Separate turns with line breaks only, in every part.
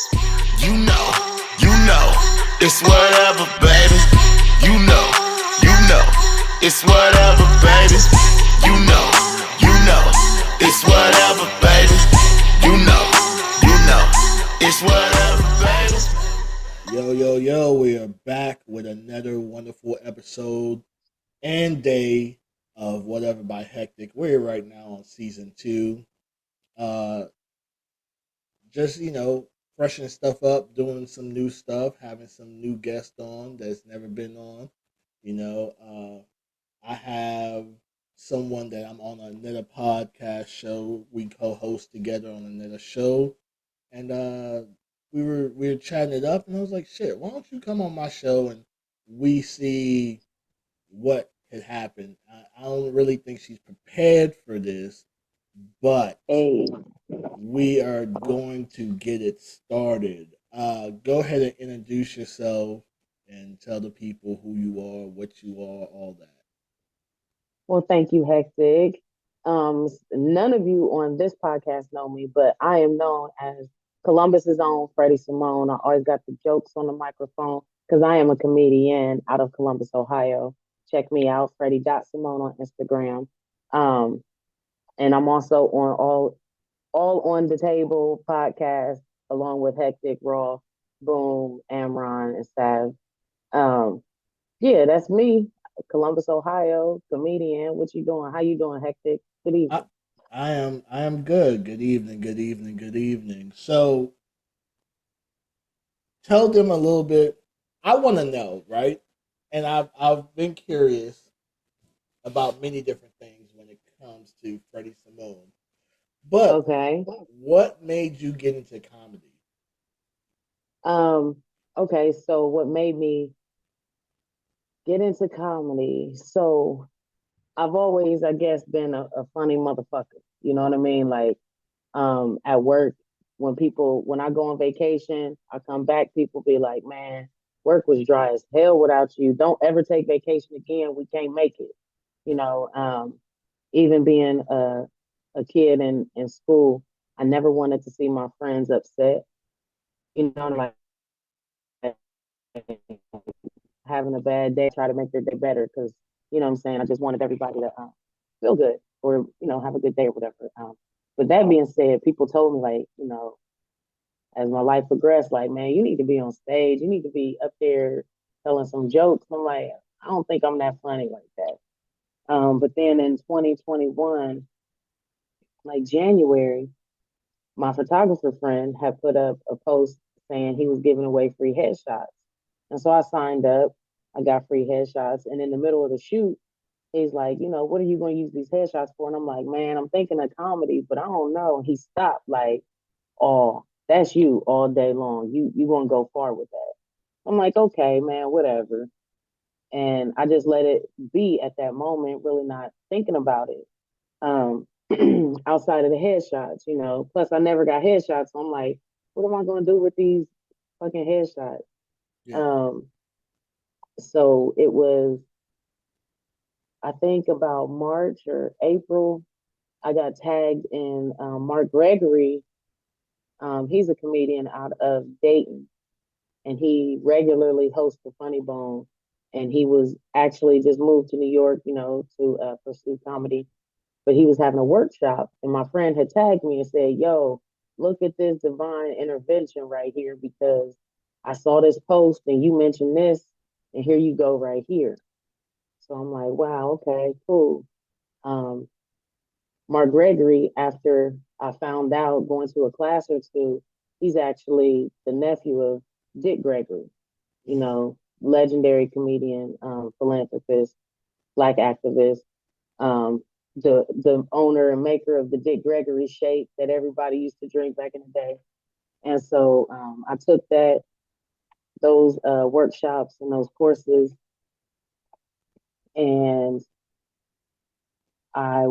You know, it's whatever, baby. You know, it's whatever, baby. You know, it's whatever, baby. You know, it's whatever, baby.
Yo, we are back with another wonderful episode and day of Whatever by Hektek. We're right now on season 2. Uh just, freshening stuff up, doing some new stuff, having some new guests on that's never been on. I have someone that I'm on another podcast show. We co-host together on another show. And we were chatting it up, and I was like, "Shit, why don't you come on my show and we see what could happen?" I don't really think she's prepared for this, but
Hey,
we are going to get it started. Go ahead and introduce yourself and tell the people who you are, what you are, all that.
well, thank you, Hectic. None of you on this podcast know me, but I am known as Columbus's own Freddie Simone. I always got the jokes on the microphone because I am a comedian out of Columbus, Ohio. Check me out, Freddie.Simone on Instagram. Um, and I'm also on all on the Table podcast along with Hectic, Raw, Boom, Amron, and Sav. Um, Yeah, that's me, Columbus, Ohio, comedian. What you doing? How you doing, Hectic? Good
I,
evening.
I am good. Good evening. Good evening. Good evening. So tell them a little bit. I want to know, right? And I've been curious about many different things when it comes to Freddie Simone. But
Okay.
what made you get into comedy?
Um, okay, so what made me get into comedy? So I've always, I guess, been a funny motherfucker. You know what I mean? Like, at work, when I go on vacation, I come back, people be like, man, work was dry as hell without you. Don't ever take vacation again. We can't make it. You know, even being a kid in school, I never wanted to see my friends upset. You know, like having a bad day, try to make their day better because, you know what I'm saying? I just wanted everybody to feel good or, have a good day or whatever. But that being said, people told me, like, as my life progressed, like, man, you need to be on stage. You need to be up there telling some jokes. I'm like, I don't think I'm that funny like that. But then in 2021, like January, my photographer friend had put up a post saying he was giving away free headshots. And so I signed up. I got free headshots. And in the middle of the shoot, he's like, what are you going to use these headshots for? And I'm like, man, I'm thinking of comedy, but I don't know. And he stopped like, oh, that's you all day long. You going to go far with that. I'm like, okay, man, whatever. And I just let it be at that moment, really not thinking about it. Um, outside of the headshots. Plus, I never got headshots. So I'm like, what am I going to do with these fucking headshots?
Yeah.
Um, so it was, I think about March or April, I got tagged in Mark Gregory. He's a comedian out of Dayton, and he regularly hosts the Funny Bone. And he was actually just moved to New York, to pursue comedy. But he was having a workshop, and my friend had tagged me and said, "Yo, look at this divine intervention right here because I saw this post and you mentioned this, and here you go right here." So I'm like, "Wow, okay, cool." Um, Mark Gregory, after I found out going to a class or two, he's actually the nephew of Dick Gregory,
Mm.
legendary comedian, philanthropist, black activist, um, the owner and maker of the Dick Gregory shake that everybody used to drink back in the day. And so I took those workshops and those courses, and I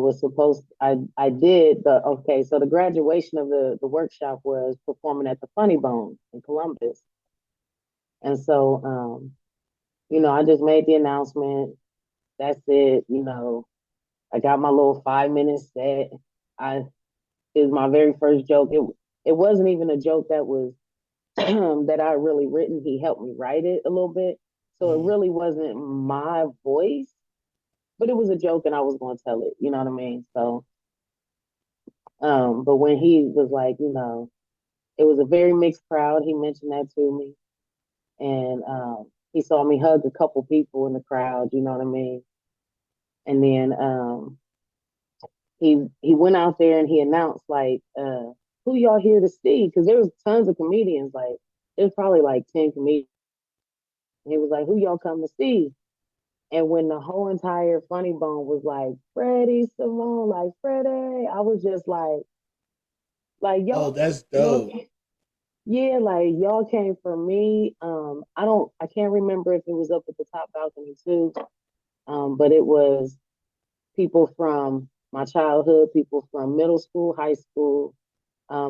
did so the graduation of the workshop was performing at the Funny Bone in Columbus. And so, I just made the announcement. That's it. I got my little 5 minute set. I It was my very first joke. It wasn't even a joke that was that I really written. He helped me write it a little bit. So it
Mhm.
really wasn't my voice, but it was a joke and I was going to tell it. You know what I mean? So, but when he was like, it was a very mixed crowd. He mentioned that to me. And he saw me hug a couple people in the crowd. You know what I mean? And then he went out there and he announced like, who y'all here to see? Because there was tons of comedians. Like there's probably like 10 comedians. And he was like, who y'all come to see? And when the whole entire Funny Bone was like, Freddie Simone, like Freddie, I was just like
Oh, that's
y'all,
dope.
yeah, like y'all came for me. I can't remember if it was up at the top balcony too, but it was people from my childhood, people from middle school, high school,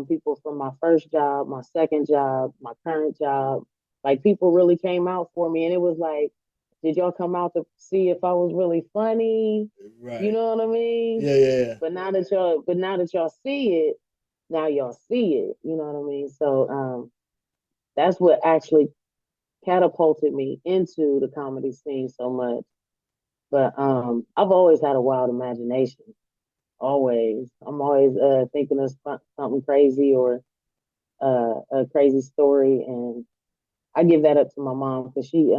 people from my first job, my second job, my current job. Like people really came out for me, and it was like, did y'all come out to see if I was really funny? You
Right.
know what I mean?
Yeah, yeah, yeah.
But now that y'all see it, now y'all see it. You know what I mean? So that's what actually catapulted me into the comedy scene so much. But I've always had a wild imagination. Always, I'm always thinking of something crazy or a crazy story, and I give that up to my mom because she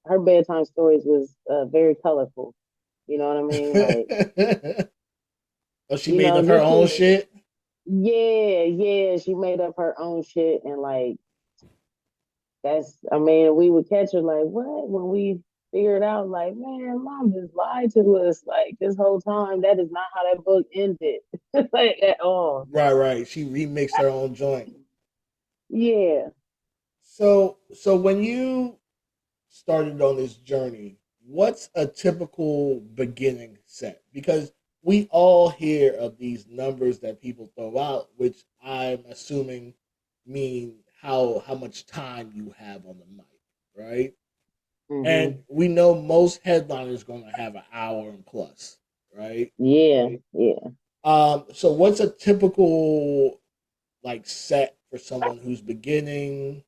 her bedtime stories was very colorful. You know what I mean? Like
Oh, she made up her
just
own shit.
yeah, she made up her own shit, and like that's I mean we would catch her like what when we figured out like man mom just lied to us like this whole time that is not how that book ended like at all.
Right, right. She remixed her own joint.
Yeah.
So when you started on this journey, what's a typical beginning set? Because we all hear of these numbers that people throw out, which I'm assuming mean how much time you have on the mic, right? And
Hmm.
we know most headliners going to have an hour and plus, right?
Yeah, yeah.
So what's a typical like set for someone who's beginning,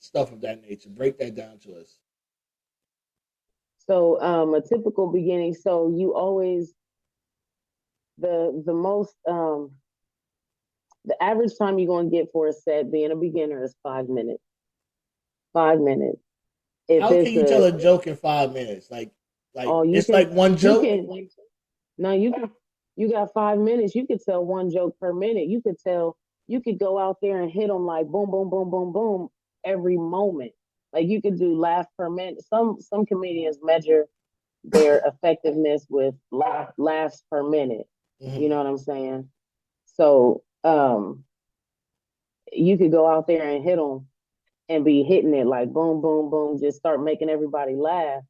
stuff of that nature? Break that down to us.
So a typical beginning. So you always the most the average time you're gonna get for a set being a beginner is 5 minutes. 5 minutes. If
How can
it's
you tell
a
a joke in 5 minutes? Like
oh
it's like one
you
joke.
can no you got 5 minutes. You could tell one joke per minute. You could go out there and hit them like boom boom boom boom boom every moment. Like you could do laugh per minute. Some comedians measure their effectiveness with laughs per minute. You
Hmm.
know what I'm saying? So you could go out there and hit them and be hitting it like boom, boom, boom, just start making everybody laugh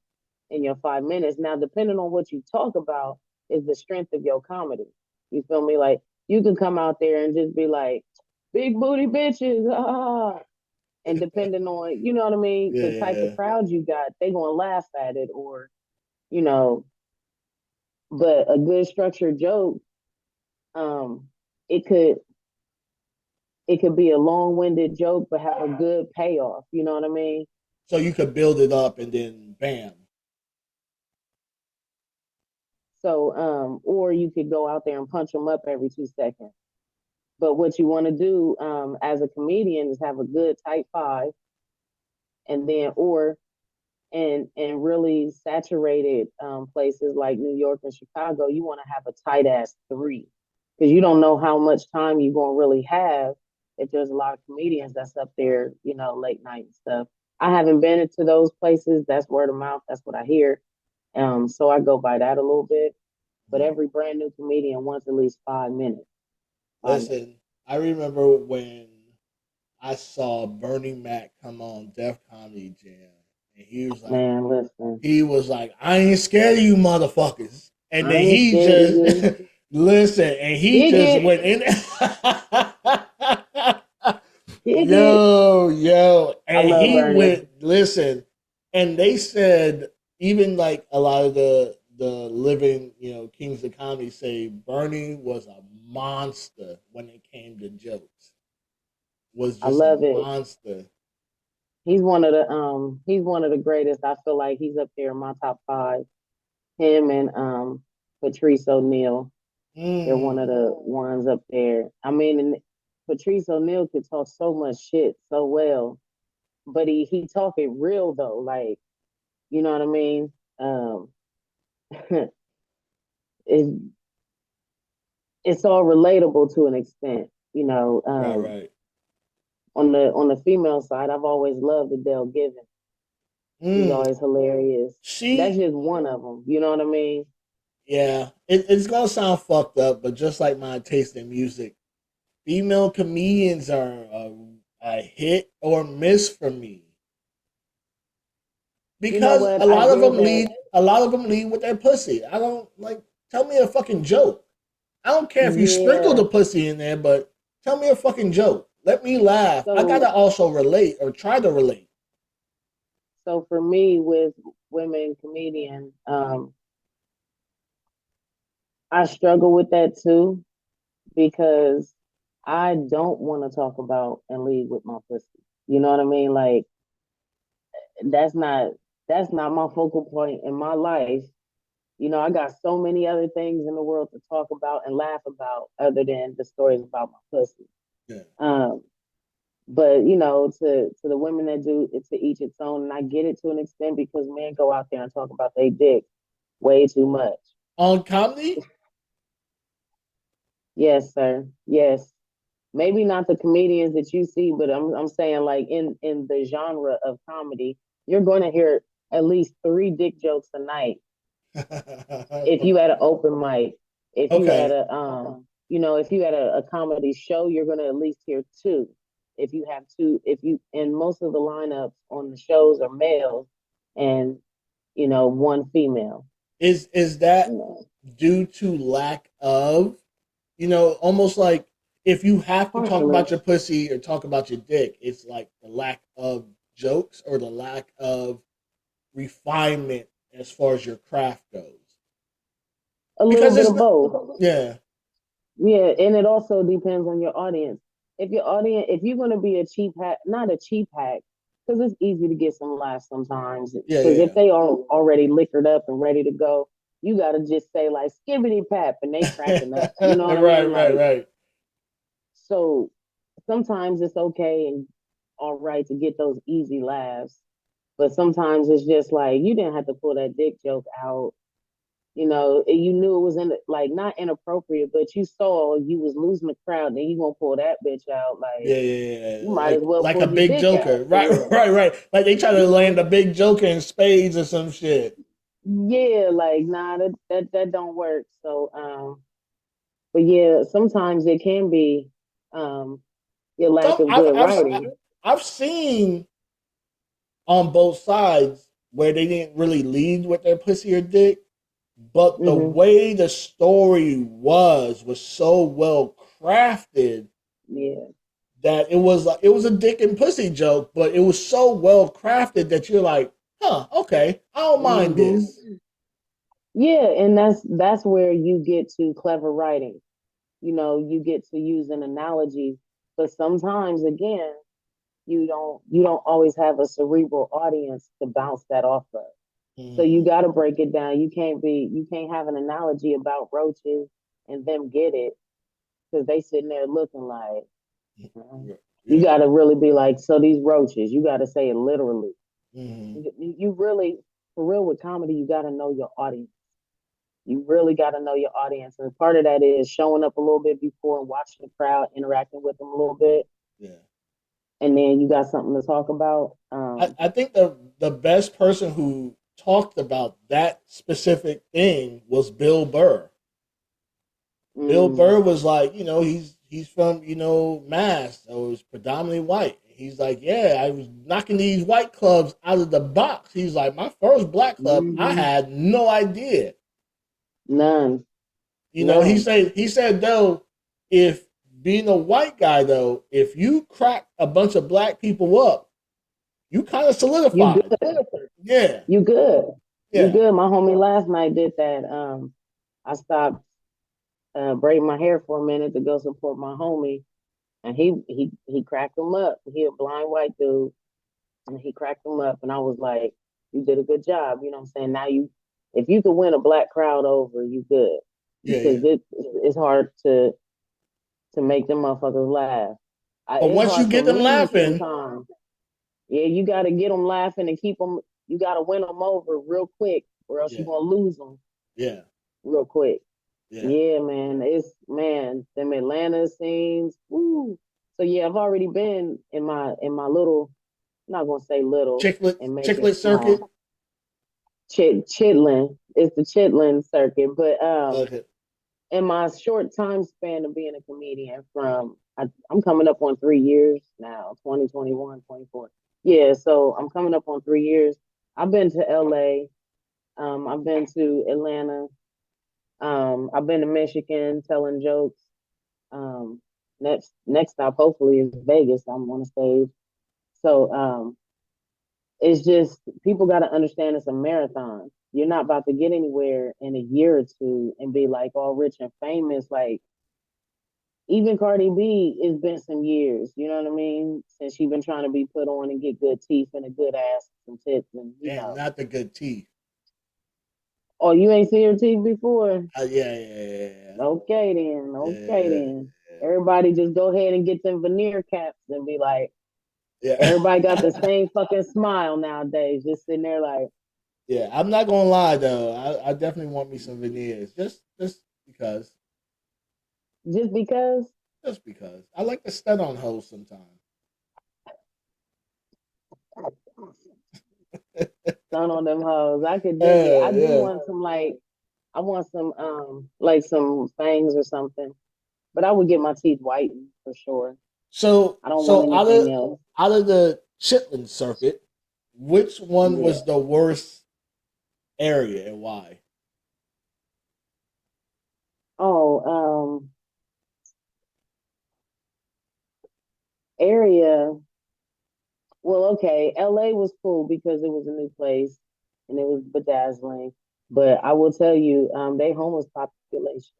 in your 5 minutes. Now, depending on what you talk about, is the strength of your comedy. You feel me? Like you can come out there and just be like, big booty bitches, ah. And depending on, you know what I mean,
Yeah,
the type of
yeah.
crowd you got, they gonna laugh at it or, you know, but a good structured joke, um, it could it could be a long-winded joke but have a good payoff. You know what I mean?
So you could build it up and then bam.
So, or you could go out there and punch them up every 2 seconds. But what you want to do as a comedian is have a good tight five, and then or and really saturated places like New York and Chicago, you want to have a tight ass three because you don't know how much time you're gonna really have if there's a lot of comedians that's up there, late night and stuff. I haven't been into those places. That's word of mouth. That's what I hear. So I go by that a little bit. But
Mhm.
every brand new comedian wants at least 5 minutes. 5 minutes.
Listen, I remember when I saw Bernie Mac come on Def Comedy Jam, and
Man, listen.
he was like, I ain't scared of you motherfuckers. And
I
then
ain't
he
scared of
just
you.
listen, and he
Dig
just
it.
went in.
Dig it.
Yo,
I
and
love
he
Bernie.
went listen, and they said even like a lot of the living kings of comedy say Bernie was a monster when it came to jokes. was
I
just a
love it.
monster.
He's one of the greatest. I feel like he's up there in my top 5. Him and Patrice O'Neal. They're one of the ones up there. I mean, and Patrice O'Neal could talk so much shit so well, but he talk it real though. Like, you know what I mean? it, it's all relatable to an extent. You know,
Right.
on the female side, I've always loved Adele Given. She's always hilarious. That's just one of them. You know what I mean?
Yeah, it's gonna sound fucked up, but just like my taste in music, female comedians are a hit or miss for me
You know
because
what?
a
I
lot of
hear
them
that.
lead. A lot of them lead with their pussy. I don't like. Tell me a fucking joke. I don't care if you sprinkle
Yeah.
the pussy in there, but tell me a fucking joke. Let me laugh. I gotta
So
also relate or try to relate.
so for me with women comedians, I struggle with that too because I don't want to talk about and lead with my pussy. You know what I mean? Like that's not that's not my focal point in my life. You know, I got so many other things in the world to talk about and laugh about other than the stories about my pussy.
Yeah.
Um, but you know, to the women that do it, to each its own, and I get it to an extent because men go out there and talk about their dick way too much.
On comedy,
Yes, sir. Yes. Maybe not the comedians that you see, but I'm saying like in the genre of comedy, you're going to hear at least 3 dick jokes a night if you had an open mic. If you had
okay.
a you know, if you had a comedy show, you're going to at least hear 2. If you have 2, if you and most of the lineups on the shows are males and you know, 1 female.
Is
You
that
know,
due to lack of, almost like if you have to talk
partially.
about your pussy or talk about your dick, it's like the lack of jokes or the lack of refinement as far as your craft goes.
A little
Because
bit
it's
of
not,
both.
yeah,
Yeah, and it also depends on your audience. If you're going to be a cheap hack, not a cheap hack, because it's easy to get some laughs sometimes. Because if
yeah.
they are already liquored up and ready to go, you got to just say like skibbity pap and they cracking up. You know what I
Right,
mean? Like,
right.
so sometimes it's okay and all right to get those easy laughs, but sometimes it's just like you didn't have to pull that dick joke out. You know, you knew it was like not inappropriate, but you saw you was losing the crowd, then you gonna pull that bitch out. Like
Yeah.
you might as well
Like a
pull your
big
dick out
joker.
for
Right,
real.
right. Like they try to
You
land a
know?
big joker in spades or some shit.
Yeah, like nah, that don't work. So but yeah, sometimes it can be your lack
Some
of good writing.
I've seen on both sides where they didn't really lead with their pussy or dick, but the
Hmm.
way the story was so well crafted
Yeah.
that it was a dick and pussy joke, but it was so well crafted that you're like, huh, okay, I don't mind
Hmm.
this.
Yeah, and that's where you get to clever writing. You know, you get to use an analogy, but sometimes again, you don't always have a cerebral audience to bounce that off of. So you
Mm,
got to break it down. You can't have an analogy about roaches and them get it because they sitting there looking like you
yeah.
got to really be like, so these roaches, you got to say it literally.
Mm,
You really, for real with comedy, you got to know your audience. You really got to know your audience, and part of that is showing up a little bit before and watching the crowd, interacting with them a little bit,
yeah.
and then you got something to talk about.
I think the best person who talked about that specific thing was Bill Burr. Bill
Mm,
Burr was like, he's from, Mass, so it was predominantly white. He's like, yeah, I was knocking these white clubs out of the box. He's like, my first black club, I
mm-hmm.
had no idea.
None,
He
none.
said though, if being a white guy though, if you crack a bunch of black people up, you kind of
You
solidified.
good.
Yeah,
You good. You
yeah.
good. My homie last night did that. I stopped braiding my hair for a minute to go support my homie, and he cracked him up. He a blind white dude, and he cracked him up, and I was like, "You did a good job." You know what I'm saying? Now if you could win a black crowd over, you good,
Yeah,
because
yeah.
it's hard to make them motherfuckers laugh.
But
It's
once you
hard for
get them
me
laughing,
sometimes. Yeah, you got to get them laughing and keep them. You got to win them over real quick, or else you're
yeah,
gonna lose them
yeah,
real quick.
yeah.
Yeah, man. Them Atlanta scenes. Woo. So yeah, I've already been in my little, I'm not gonna say little and make it
Chicklet circuit.
small. Chitlin. It's the Chitlin circuit. But
Okay.
in my short time span of being a comedian I'm coming up on 3 years now, 2021, 24. Yeah, so I'm coming up on 3 years. I've been to LA, I've been to Atlanta, I've been to Michigan telling jokes. Um, next stop hopefully is Vegas. I'm on a stage. So it's just people got to understand it's a marathon. You're not about to get anywhere in a year or two and be like all rich and famous. Like even Cardi B, it's been some years. You know what I mean? Since she been trying to be put on and get good teeth and a good ass and some tits and
Damn, not the good teeth.
Oh, you ain't seen her teeth before?
Yeah, yeah,
Okay then. Okay
yeah,
then. Everybody just go ahead and get them veneer caps and be like,
yeah.
everybody got the
Yeah.
same fucking smile nowadays. Just sitting there like,
Yeah, I'm not gonna lie though. I definitely want me some veneers, just because,
just because.
just because. I like to stun on hoes sometimes.
Sun on them hoes. I could dig it.
Yeah,
I do
yeah,
want some I want some like some fangs or something. But I would get my teeth whitened for sure.
So,
I don't want anything else.
out of the Chitlin circuit, which one
Yeah.
was the worst area and why?
Oh, area. Well, okay. LA was cool because it was a new place and it was bedazzling. But I will tell you, their homeless population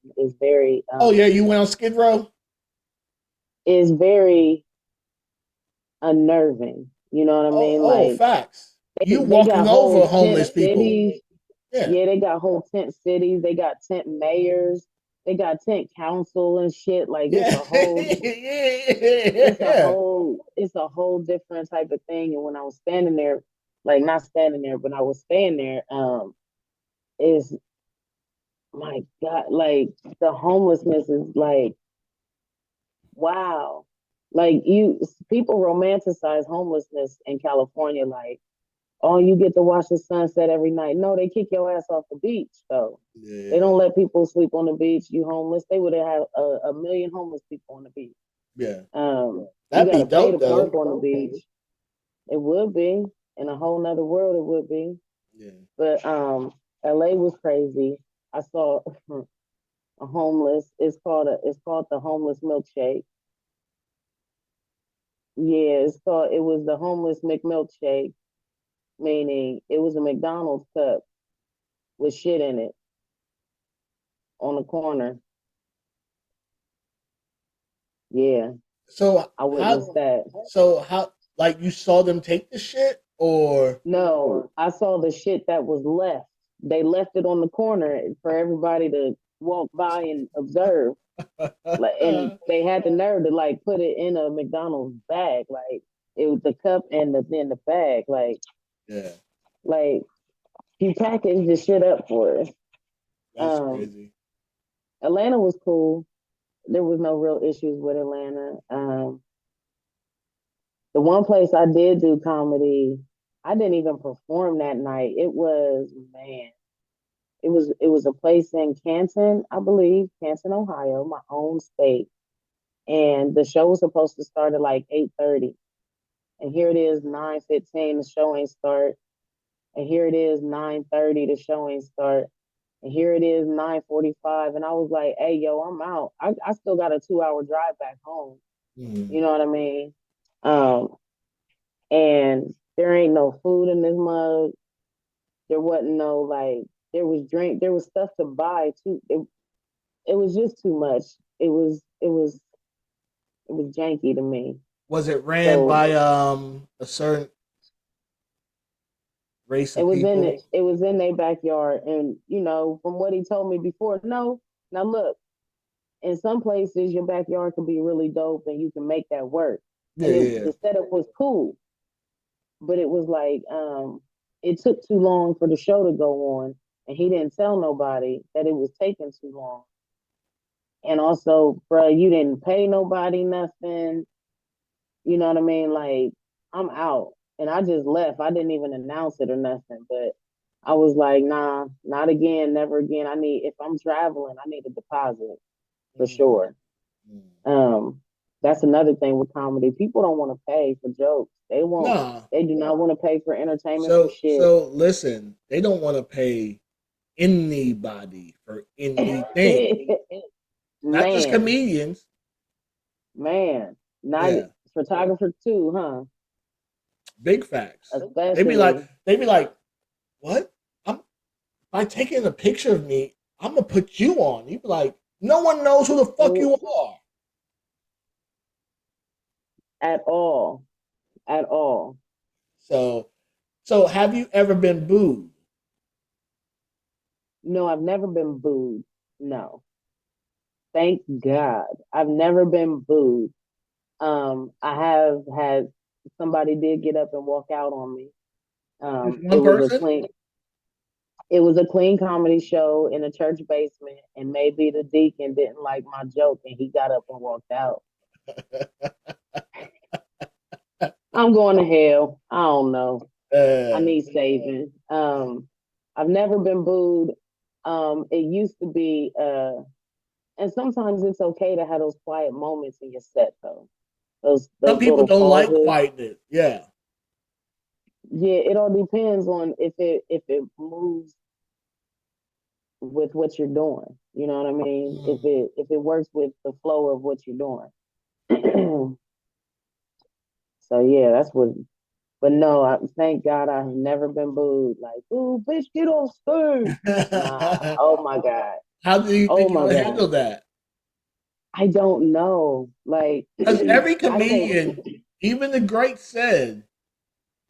Oh yeah, you went on Skid Row.
is very unnerving. You know what I
Oh,
mean?
oh,
Like
facts. You
they
walking
got
over
whole tent
homeless people.
cities.
Yeah.
Yeah, they got whole tent cities. They got tent mayors. They got tent council and shit. Like
Yeah. Yeah.
it's a whole different type of thing. And when I was standing there, like not standing there, but I was staying there, is my God, like the homelessness is like wow. Like people romanticize homelessness in California, like, oh, you get to watch the sunset every night. No, they kick your ass off the beach, though. They
Yeah.
don't let people sleep on the beach. You homeless. They would have had a million homeless people on the beach.
Yeah.
You
That'd
got
be
to pay
dope
to park
though.
on the beach. It would be in a whole nother world. It would be,
Yeah.
but LA was crazy. I saw a homeless. It's called the homeless milkshake. Yeah, it was the homeless McMilkshake, meaning it was a McDonald's cup with shit in it on the corner. Yeah,
So
I witnessed that.
how like you saw them take the shit or
No, I saw the shit that was left. They left it on the corner for everybody to walk by and observe. Like, and they had the nerve to like put it in a McDonald's bag, like it was the cup and the bag,
yeah,
like you packaged the shit up for us.
that's
Um,
crazy.
Atlanta was cool. There was no real issues with Atlanta. The one place I did do comedy, I didn't even perform that night. It was a place in Canton, I believe, Canton, Ohio, my own state. And the show was supposed to start at like 8:30. And here it is 9:15, the show ain't start. And here it is 9:30, the show ain't start. And here it is 9:45. And I was like, hey yo, I'm out. I still got a 2 hour drive back home.
Mm.
You know what I mean? Um, and there ain't no food in this mug. There wasn't no like there was stuff to buy too. It was just too much. It was It was janky to me.
Was it ran
So
by a certain race
it
of
was in
people?
it. It was in their backyard, and from what he told me before, no. Now look, in some places, your backyard can be really dope, and you can make that work.
Yeah,
And
yeah.
the setup was cool, but it was like it took too long for the show to go on, and he didn't tell nobody that it was taking too long. And also, bro, you didn't pay nobody nothing. You know what I mean? Like, I'm out. And I just left. I didn't even announce it or nothing. But I was like, nah, not again, never again. If I'm traveling, I need a deposit for
Mm,
sure.
mm.
Um, that's another thing with comedy. People don't want to pay for jokes.
Nah.
They do not want to pay for entertainment for shit.
So listen, they don't want to pay anybody for anything. Not just
Man,
comedians.
man. Not
Yeah,
photographer too, huh?
big facts.
Especially.
They be like, what? I'm by taking a picture of me, I'm gonna put you on. You be like, no one knows who the fuck you are.
At all. At all.
So, so have you ever been booed?
No, I've never been booed. No. Thank God. I've never been booed. I have had somebody did get up and walk out on me.
Just
It
one
was a
person?
clean it was a clean comedy show in a church basement, and maybe the deacon didn't like my joke and he got up and walked out. I'm going to hell. I don't know. I
uh,
need saving. I've never been booed. It used to be and sometimes it's okay to have those quiet moments in your set though.
some
Those
people
little
don't like
pauses.
quietness. Yeah.
Yeah, it all depends on if it moves with what you're doing. You know what I mean?
Mm.
If it works with the flow of what you're doing. So yeah, that's what. But no, thank God I've never been booed. Like, ooh, bitch, get on stage. Nah. Oh my God.
How do you
Oh
think
my
you'll
God.
handle that?
I don't know. Like,
Because every
I think
comedian, even the greats, said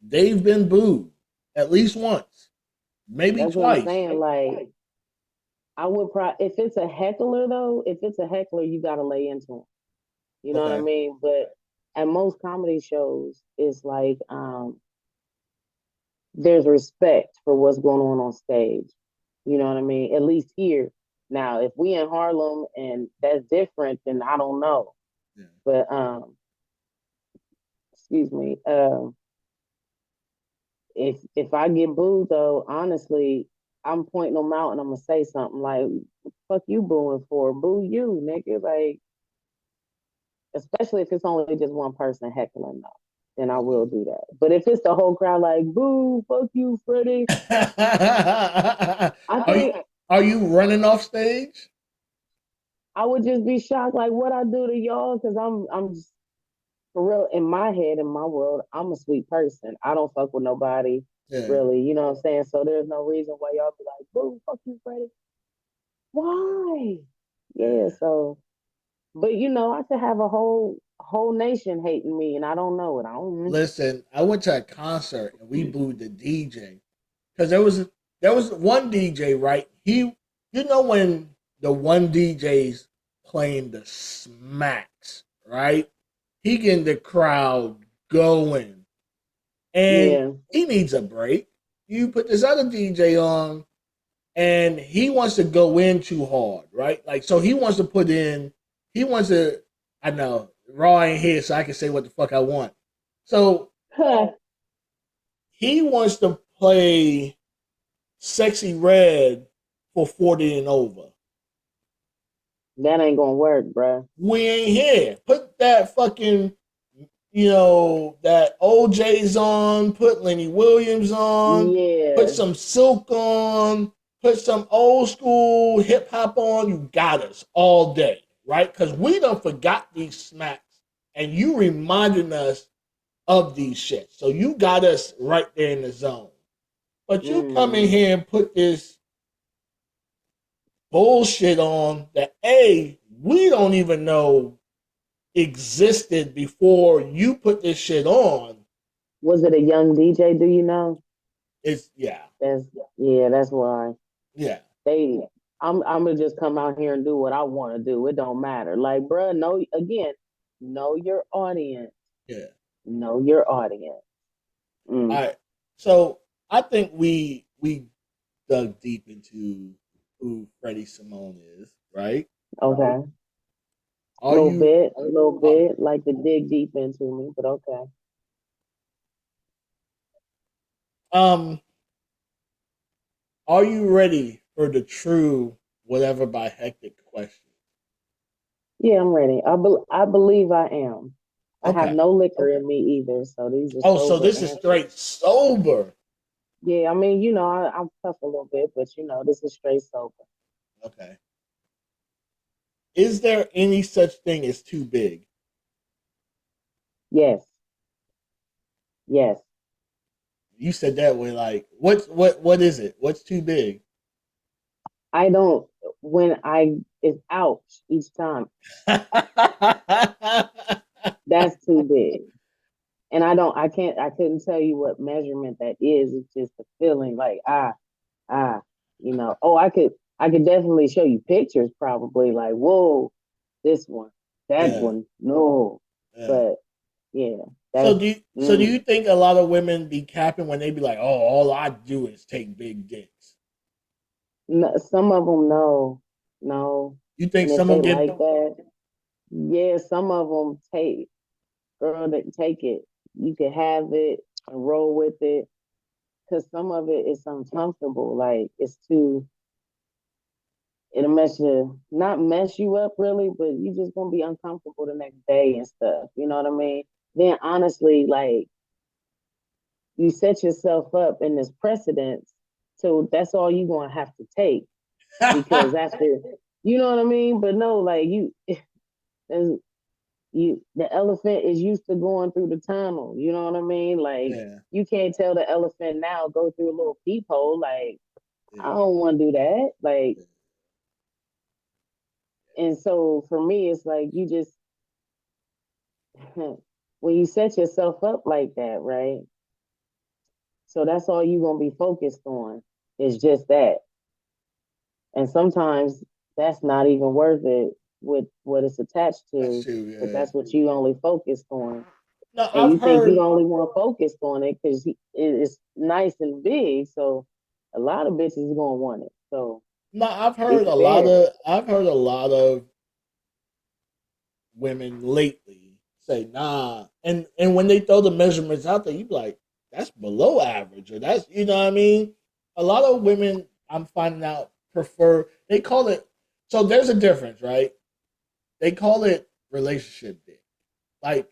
they've been booed at least once, maybe
that's what I'm
twice.
saying. Like, I would probably if it's a heckler though. If it's a heckler, you got to lay into him. You know what I
Okay.
mean? But at most comedy shows, it's like there's respect for what's going on stage. You know what I mean? At least here. Now, if we in Harlem and that's different, then I don't know.
Yeah.
But excuse me. If I get booed though, honestly, I'm pointing them out and I'm gonna say something like, "What the fuck you booing for? Boo you, nigga!" Like, especially if it's only just one person heckling though, then I will
Okay.
do that. But if it's the whole crowd, like, "Boo, fuck you, Freddie," I
are you
think
are you running off stage?
I would just be shocked, like what I do to y'all, because I'm just for real in my head, in my world, I'm a sweet person. I don't fuck with nobody,
Yeah.
really. You know what I'm saying? So there's no reason why y'all be like, "Boo, fuck you, Freddie." Why? Yeah.
Yeah.
So, but I could have a whole nation hating me, and I don't know it. I don't.
Listen, I went to a concert and we booed the DJ because there was one DJ, right? When the one DJ's playing the smacks, right? He getting the crowd going, and
Yeah.
he needs a break. You put this other DJ on, and he wants to go in too hard, right? Like, so he wants to put in, he wants to, I know, Raw ain't here, so I can say what the fuck I want. So
Huh.
he wants to play Sexy Red for 40 and over.
That ain't gonna work, bruh.
We ain't here. Put that fucking, that OJ's on, put Lenny Williams on, put
Yeah.
some Silk on, put some old school hip hop on. You got us all day, right? Because we done forgot these smacks and you reminding us of these shit. So you got us right there in the zone. But you come in
Mm.
here and put this bullshit on that, A, we don't even know existed before you put this shit on.
Was it a young DJ? Do you know?
It's yeah,
That's yeah. That's why
yeah,
they. I'm gonna just come out here and do what I want to do. It don't matter. Like, bruh, know again, know your audience.
yeah.
Know your audience.
All
Mm,
right. So I think we dug deep into who Freddie Simone is, right?
okay.
Are you
A little
uh,
bit, like to dig deep into me, but okay.
um are you ready for the true whatever by Hectic question?
Yeah, I'm ready. I believe I am. I have
Okay.
no liquor in me either, so these are
Oh, so
sober
this is
answers.
straight sober.
Yeah, I mean, I'm tough a little bit, but this is straight sober.
Okay. Is there any such thing as too big?
Yes, yes.
You said that way like what is it? What's too big?
I don't when I it's ouch each time. That's too big. And I couldn't tell you what measurement that is. It's just a feeling like ah, oh I could definitely show you pictures probably like, whoa, this one, that
Yeah,
one, no.
yeah.
But yeah,
So
that's
do you think a lot of women be capping when they be like, "Oh, all I do is take big dicks"?
no, some of them no.
You think
And if
some
they
of them get
like that, yeah, some of them take girl that take it. You can have it and roll with it because some of it is uncomfortable. Like it's too it'll not mess you up really, but you just gonna be uncomfortable the next day and stuff. You know what I mean? Then honestly, like you set yourself up in this precedence, so that's all you gonna have to take because after you know what I mean. But no, like the elephant is used to going through the tunnel. You know what I mean? Like
yeah,
you can't tell the elephant now go through a little peephole. Like
yeah,
I don't want to do that. Like
yeah.
and so for me, it's like you just when you set yourself up like that, right? So that's all you're gonna be focused on is just that. And sometimes that's not even worth it with what it's attached
That's
to,
true.
but
Yeah.
that's what you only focused on.
No,
And
I've
you think you
heard.
only want to focus on it because it's nice and big. So a lot of bitches gonna want it. So
No,
it's fair.
I've heard a lot of women lately say nah, and when they throw the measurements out there, you be like, that's below average, or that's you know what I mean. A lot of women I'm finding out prefer they call it. So there's a difference, right? They call it relationship dick. Like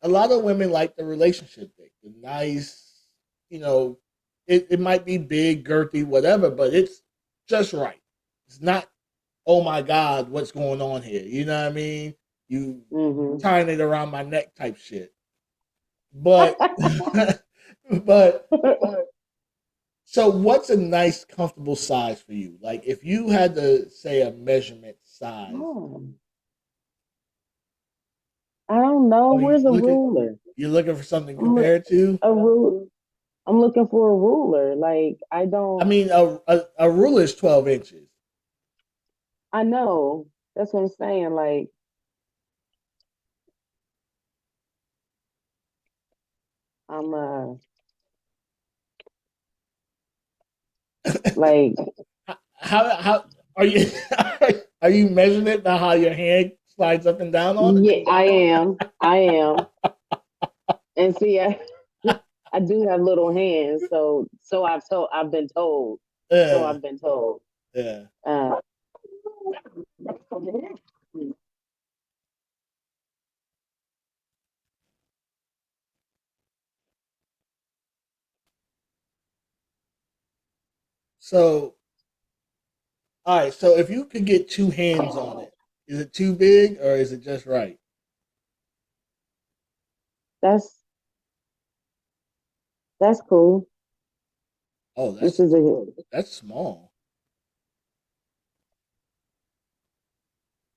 a lot of women like the relationship dick, the nice, you know, it might be big, girthy, whatever, but it's just right. It's not, oh my God, what's going on here? You know what I mean? You
Hmm.
tying it around my neck type shit. But, but, so what's a nice, comfortable size for you? Like if you had to say a measurement size,
Oh, I don't know.
oh,
Where's a ruler?
you're looking for something
I'm look
compared to?
a rule. I'm looking for a ruler. Like I
I
don't.
mean, a ruler is 12 inches.
I know. That's what I'm saying. Like I'm like
How are you are you measuring it by how your hand slides up and down on it?
yeah, I am. I am. And see, I do have little hands, so I've been told. So
Yeah,
I've been told.
yeah.
Uh,
So, all right. So, if you could get two hands on it, is it too big or is it just right?
that's that's cool.
Oh,
This is a
that's small.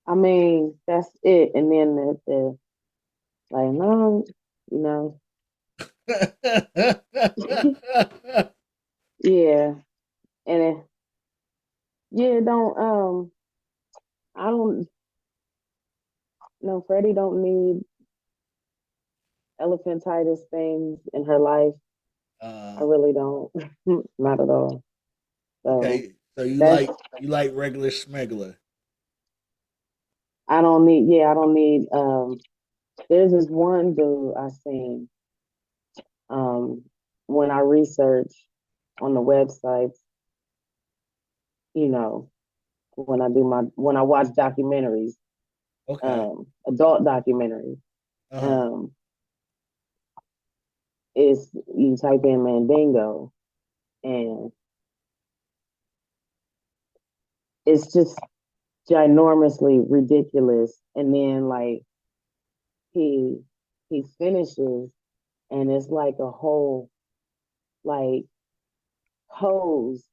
I mean, that's it. And then the like, no, you know, yeah, and yeah, don't I don't no, Freddie don't need elephantitis things in her life. I
uh,
really don't, not at all. So
okay, so you
that's
like regular smuggler.
I don't need. Yeah, I don't need. There's this one dude I seen um when I research on the websites. You know, when I watch documentaries,
Okay.
adult documentaries.
Uh huh.
Um, is you type in Mandingo and it's just ginormously ridiculous. And then like he he finishes and it's like a whole like hose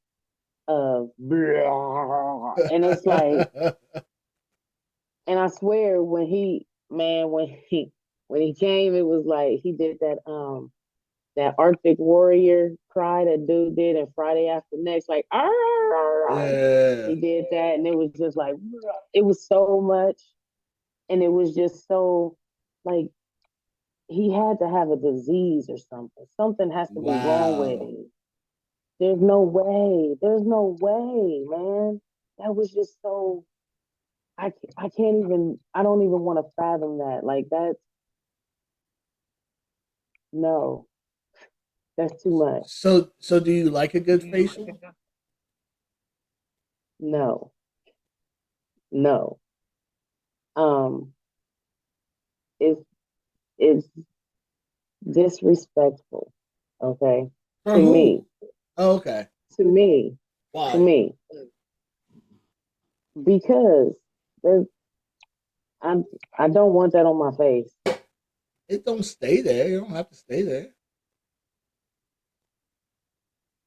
of blah, and it's like, and I swear when he man when he came, it was like he did that Arctic Warrior cry that dude did in Friday After Next, like "Arr!"
Yeah.
He did that, and it was just like it was so much, and it was just so like he had to have a disease or something. Something has to be wrong with
Wow.
him. There's no way. There's no way, man. That was just so. I can't even. I don't even want to fathom that. Like that's no. That's too much.
So do you like a good facial?
No. No. Um. It's it's disrespectful. Okay.
For
To me.
who? Oh, okay.
To me. To
Why?
me. Because there's. I I don't want that on my face.
It don't stay there. You don't have to stay there.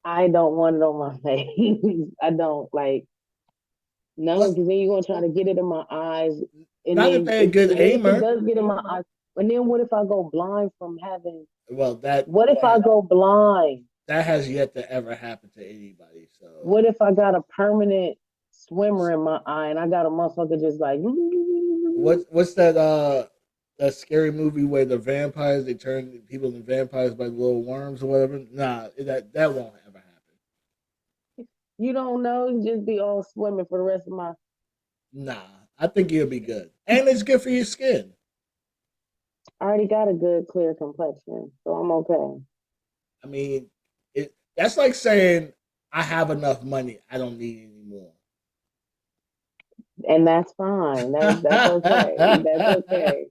I don't want it on my face. I don't like no,
What?
because then you're gonna try to get it in my eyes, and
Not if
then
they're a good
and then if it
aimer.
does get in my eyes, and then what if I go blind from having?
Well, that
What if I go blind?
that has yet to ever happen to anybody. So
What if I got a permanent swimmer in my eye, and I got a motherfucker just like
what's that scary movie where the vampires they turn people into vampires by the little worms or whatever? Nah, that won't ever happen.
you don't know, you just be all swimming for the rest of my.
Nah, I think you'll be good, and it's good for your skin.
I already got a good clear complexion, so I'm okay,
I mean, that's like saying I have enough money, I don't need any more.
and that's fine. That's okay. That's okay.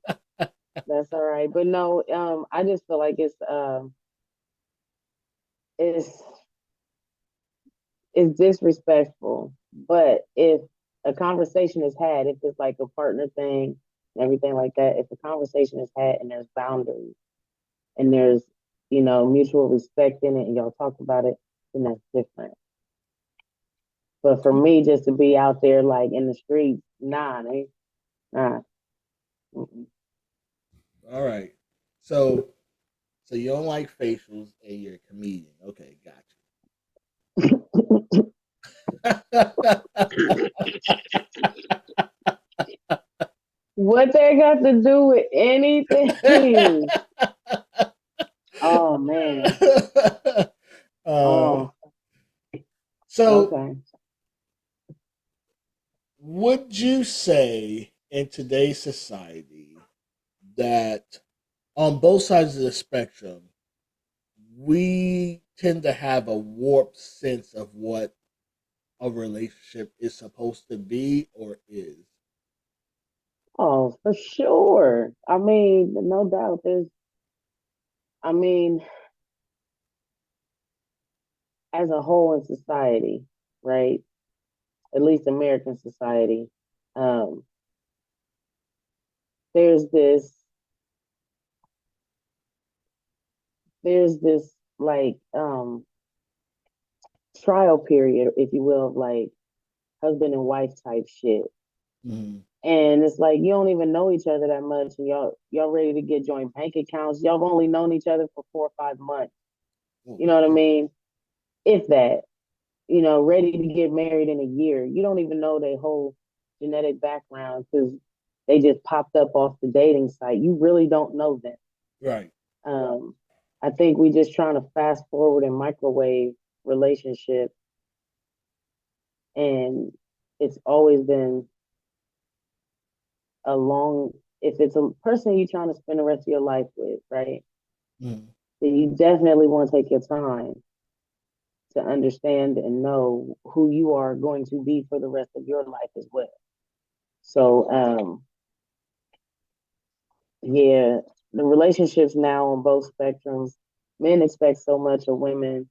That's all right. But no, I just feel like it's it's disrespectful. But if a conversation is had, if it's like a partner thing and everything like that, if a conversation is had and there's boundaries and there's, mutual respect in it and y'all talk about it, then that's different. But for me, just to be out there like in the streets, nah, they, nah. Mm-mm.
All right, so you don't like facials and you're a comedian. Okay, got
What they got to do with anything?
you.
Oh man.
uh,
Oh,
so,
okay.
would you say in today's society that on both sides of the spectrum, we tend to have a warped sense of what a relationship is supposed to be or is?
Oh, for sure. I mean, no doubt. I mean, as a whole in society, right? At least American society, um, there's this, there's this like trial period, if you will, of like husband and wife type shit.
Mhm.
And it's like you don't even know each other that much, and y'all ready to get joint bank accounts. Y'all have only known each other for 4 or 5 months. You know what I mean? If that, ready to get married in a year. You don't even know their whole genetic background because they just popped up off the dating site. You really don't know them.
Right.
I think we just trying to fast forward and microwave relationship, and it's always been a long. If it's a person you're trying to spend the rest of your life with, right?
Mm.
Then you definitely want to take your time to understand and know who you are going to be for the rest of your life as well. So, yeah, the relationships now on both spectrums, men expect so much of women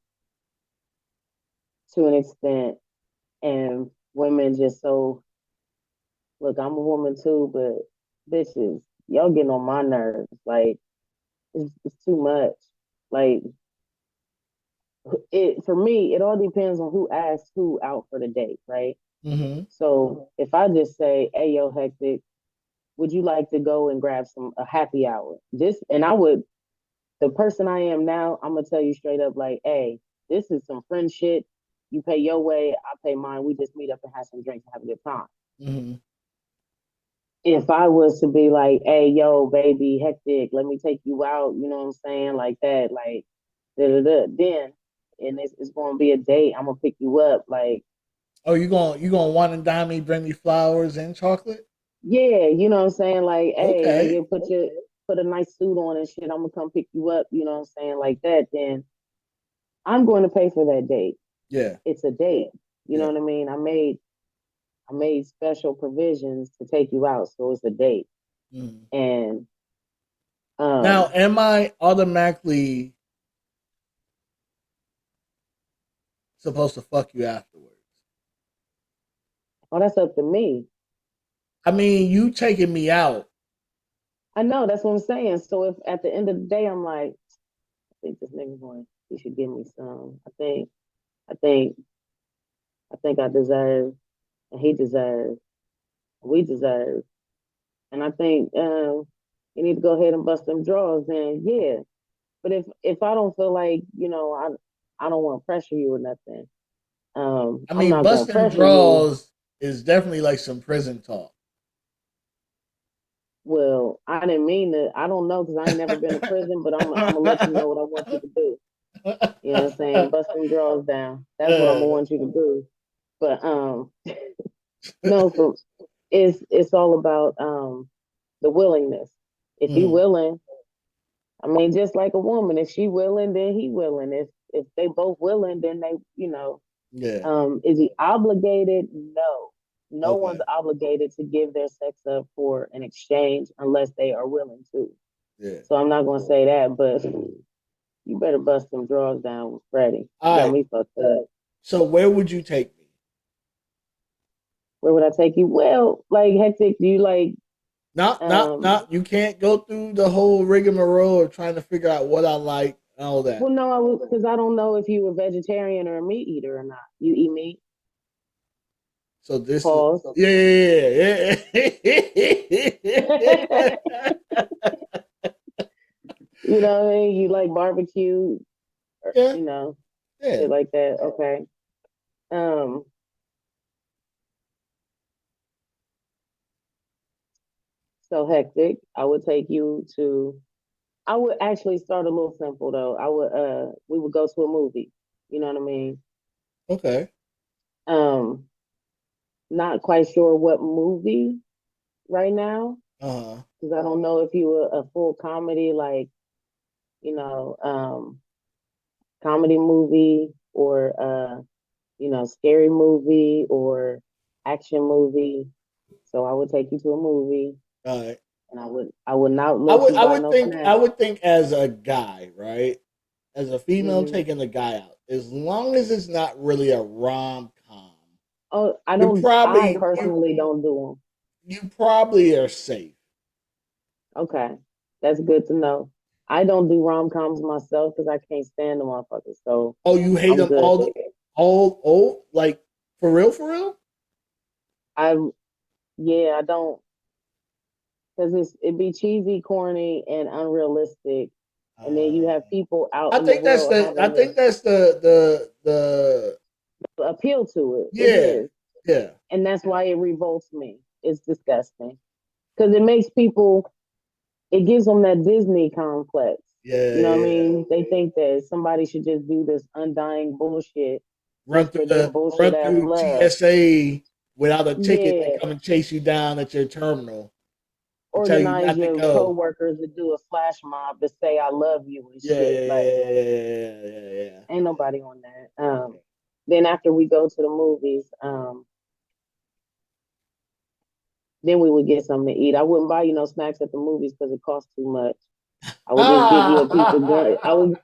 to an extent, and women just so, look, I'm a woman too, but bitches, y'all getting on my nerves. Like, it's too much. Like, for me, it all depends on who asks who out for the date, right?
Mm-hmm.
So if I just say, "Hey, yo, Hektek, would you like to go and grab a happy hour?" And I would, the person I am now, I'm gonna tell you straight up, like, "Hey, this is some friend shit. You pay your way, I pay mine. We just meet up and have some drinks and have a good time."
Mm-hmm.
If I was to be like, "Hey, yo, baby, Hektek, let me take you out," you know what I'm saying, like that, like, then, and it's gonna be a date. I'm gonna pick you up, like,
Oh, you gonna want and dime me, bring me flowers and chocolate?
yeah, you know what I'm saying? Like, hey,
Okay.
nigga, put a nice suit on and shit. I'm gonna come pick you up, you know what I'm saying? Like that, then I'm going to pay for that date.
Yeah.
It's a date. You know
Yeah.
what I mean? I made special provisions to take you out, so it's a date.
Mm.
And
Now, am I automatically supposed to fuck you afterwards?
oh, that's up to me.
I mean, you taking me out.
I know, that's what I'm saying. So if at the end of the day I'm like, I think this nigga going, he should give me some. I think I think I deserve and he deserves, we deserve. And I think you need to go ahead and bust them draws. Then yeah, but if I don't feel like I don't want to pressure you or nothing.
I
I'm
mean,
not gonna
busting
pressure you.
draws is definitely like some prison talk.
Well, I didn't mean to. I don't know because I ain't never been to prison, but I'm gonna let you know what I want you to do. You know what I'm saying? Bust them draws down. That's what I'm gonna want you to do. But no, for it's all about the willingness. If he
Mm,
willing, I mean, just like a woman, if she willing, then he willing. If they both willing, then they,
yeah.
is he obligated? No. No one's
Okay.
obligated to give their sex up for an exchange unless they are willing to.
Yeah.
So I'm not gonna say that, but you better bust some drawers down with Freddie. You
All
got
right.
me fucked up.
So where would you take me?
Where would I take you? Well, like Hectic, do you like
Not, not,
um
not. You can't go through the whole rigmarole of trying to figure out what I like and all that.
well no, I was because I don't know if you a vegetarian or a meat eater or not. You eat meat?
So this is
Pause.
yeah, yeah.
You know what I mean? You like barbecue, or,
Yeah, yeah.
shit like that. Okay. Um, so Hectic, I would take you to. I would actually start a little simple though. We would go to a movie. You know what I mean?
Okay.
Um, not quite sure what movie right now
Uh-huh.
because I don't know if you were a full comedy like you know comedy movie or scary movie or action movie. So I would take you to a movie,
All right.
and I would not
I
let
would
you
I
buy
would
no
think I
snacks.
would think as a guy, right? As a female
Hmm.
taking a guy out, as long as it's not really a rom com,
Oh, I
you
don't. I
probably you
personally don't do
you probably are safe.
them. Okay, that's good to know. I don't do rom coms myself because I can't stand the motherfuckers. So
Oh, you hate
I'm
them
good there.
all like for real, for real?
I Yeah, I don't, because it'd be cheesy, corny, and unrealistic. And then you
Uh,
have people out
I
in the
think that's
world
the. I
having
think
to
that's the.
appeal to it. It
Yeah,
is.
yeah,
And that's why it revolts me. It's disgusting. Because it makes people, it gives them that Disney complex.
yeah,
You know what I
yeah.
mean? They think that somebody should just do this undying bullshit
Run
just
through
for their
the
bullshit
run
ass
through
love.
TSA without a ticket. They
Yeah.
come and chase you down at your terminal and tell you
Organize
not to
your
go.
coworkers to do a flash mob to say I love you and
Yeah,
shit.
yeah,
Like,
yeah, yeah, yeah, yeah, yeah, yeah.
ain't nobody on that. Then after we go to the movies, then we would get something to eat. I wouldn't buy you no snacks at the movies because it costs too much. I would just give you a piece of gum.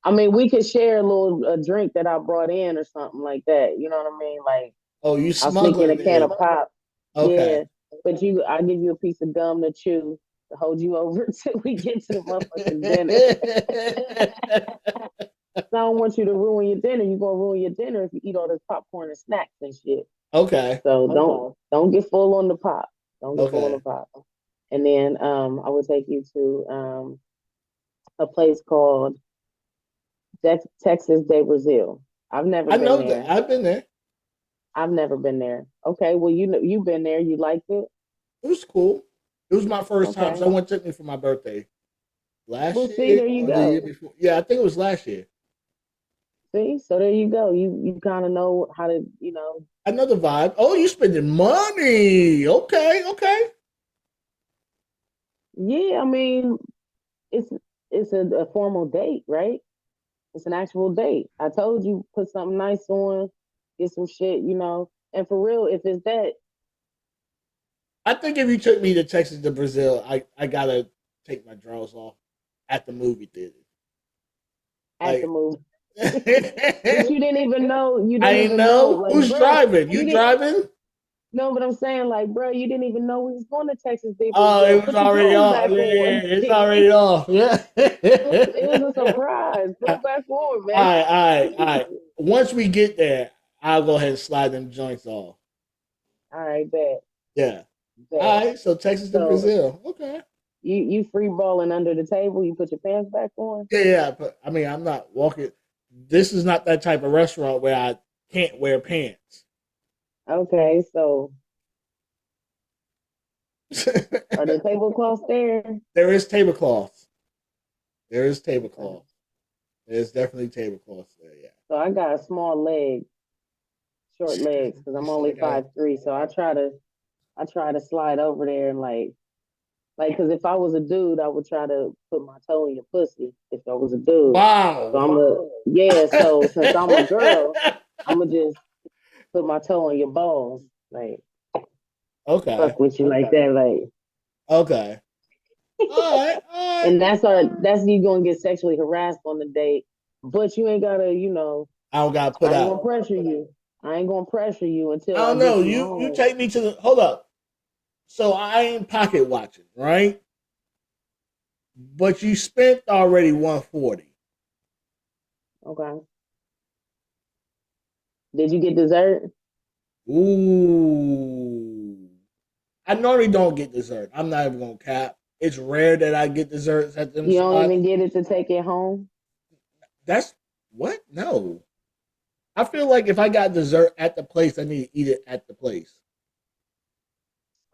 I mean, we could share a drink that I brought in or something like that. You know what I mean? Like,
Oh, you
I'll sneak in a
smuggling
can of
in?
pop.
Okay.
Yeah, but I give you a piece of gum to chew to hold you over till we get to the motherfucking dinner. So I don't want you to ruin your dinner. You're gonna ruin your dinner if you eat all this popcorn and snacks and shit.
Okay.
So don't get full on the pop. Don't get full on the
Okay.
pop. And then I will take you to a place called Texas de Brazil. I've never
I
been
know that.
there.
I've been there.
I've never been there. Okay, well you know you've been there. You liked it.
It was cool. It was my first time.
Okay.
Someone took me for my birthday
Well,
last
see,
year
there you
or the year
go.
before. Yeah, I think it was last year.
See, so there you go. You kind of know how to,
I know the vibe. Oh, you spending money? Okay, okay.
yeah. I mean, it's a formal date, right? It's an actual date. I told you put something nice on, get some shit, And for real, if it's that,
I think if you took me to Texas to Brazil, I gotta take my drawers off at the movie theater.
at the
Like,
move. But
I
you didn't even know. You didn't
ain't
even know,
know
like,
who's
bro.
driving.
You
You
didn't
driving?
know what I'm saying, like, bro. You didn't even know we was going to Texas de
Oh,
Brazil.
it was
Put your
already
clothes
off.
back
Yeah,
on.
it's already off. Yeah.
It was a surprise. Put them back on,
All
man.
right, all right, all right. Once we get there, I'll go ahead and slide them joints off.
All right, bet,
Yeah. All
bet.
right. So Texas to
So
Brazil. Okay.
you free balling under the table. You put your pants back on.
Yeah, yeah. But I mean, I'm not walking. This is not that type of restaurant where I can't wear pants.
Okay, so are the tablecloths there?
There is tablecloths. There is
Okay.
tablecloth. There's definitely tablecloths there. Yeah.
So I got a small leg, short legs, because
You
I'm
still
only
got.
5'3". So I try to slide over there and because if I was a dude, I would try to put my toe in your pussy if I was a dude. So
Wow.
yeah. So since I'm a girl, I'm gonna just put my toe on your balls, like
Okay.
fuck with you like that, like.
Okay. All right. All right.
And that's you gonna get sexually harassed on the date, but you ain't gotta,
I don't got to put
I ain't
out.
gonna pressure you. I ain't gonna pressure you
I
until I
don't know.
get you
You
home.
take me to the. Hold up. So I ain't pocket watching, right? But you spent already 140.
Okay. Did you get dessert?
Ooh. I normally don't get dessert. I'm not even gonna cap. It's rare that I get desserts at them
You don't
spots.
even get it to take it home?
That's what? No. I feel like if I got dessert at the place, I need to eat it at the place.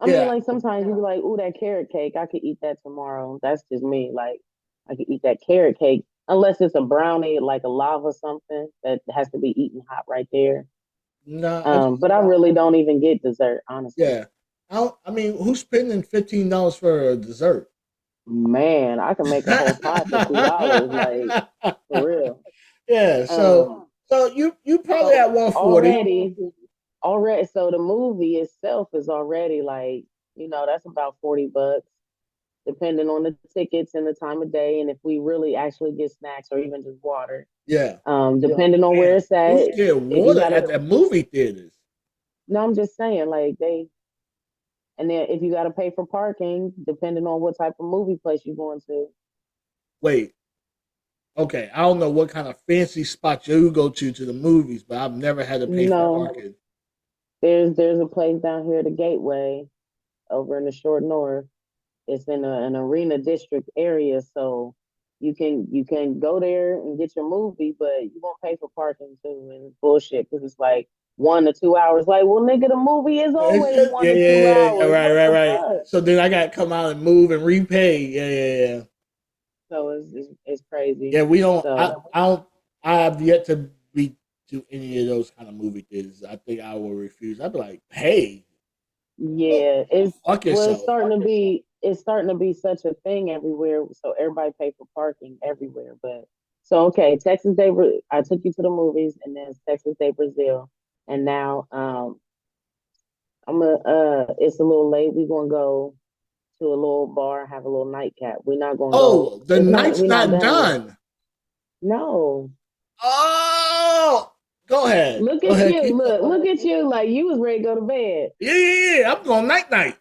I mean,
Yeah.
like sometimes you be like, "Ooh, that carrot cake, I could eat that tomorrow." That's just me. Like, I could eat that carrot cake unless it's a brownie, like a lava something that has to be eaten hot right there.
No, I just
But I really don't even get dessert, honestly.
yeah. I mean, who's spending $15 for a dessert?
Man, I can make a whole pie for $2, like for real.
Yeah,
Um,
so you probably
so
at 140.
already, so the movie itself is already like, that's about $40, depending on the tickets and the time of day, and if we really actually get snacks or even just water.
Yeah.
Depending on where
Man,
it's at.
who's getting
If you
water
gotta,
at the movie theaters?
no, I'm just saying, like and then if you gotta pay for parking, depending on what type of movie place you're going to.
Wait, okay, I don't know what kind of fancy spot you go to the movies, but I've never had to pay for
No,
parking.
There's a place down here, the Gateway, over in the short north. It's in an arena district area, so you can go there and get your movie, but you won't pay for parking too, and it's bullshit because it's like 1 to 2 hours. Like, well, nigga, the movie is always one
Yeah,
to two
yeah, yeah,
hours.
right,
What
right,
the
right.
fuck?
So then I got to come out and move and repay. Yeah, yeah, yeah.
So it's crazy.
Yeah, we don't.
So
I don't. I have yet to be to any of those kind of movie theaters. I think I will refuse. I'd be like, hey,
yeah,
go
it's
fuck
well,
yourself.
it's starting to be such a thing everywhere. So everybody pay for parking everywhere. But so okay, Texas Day. I took you to the movies, and then Texas Day Brazil, and now I'm a. It's a little late. We're gonna go to a little bar, have a little nightcap. We're not gonna go.
Oh, the
It's not.
night's
We're not
not
done yet.
done.
No.
Oh, go ahead.
Look
Go
at
ahead.
you.
Keep going.
Look at you. Like you was ready to go to bed.
Yeah, yeah, yeah. I'm going night night.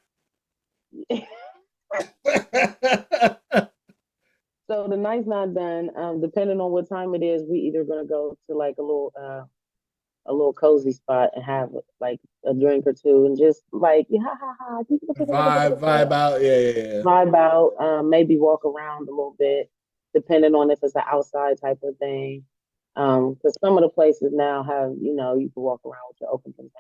So the night's not done. Depending on what time it is, we either gonna go to like a little cozy spot and have like a drink or two and just like ha ha ha
Vibe out. Yeah, yeah, yeah.
vibe out. Maybe walk around a little bit, depending on if it's an outside type of thing. Because some of the places now have you can walk around with your open container.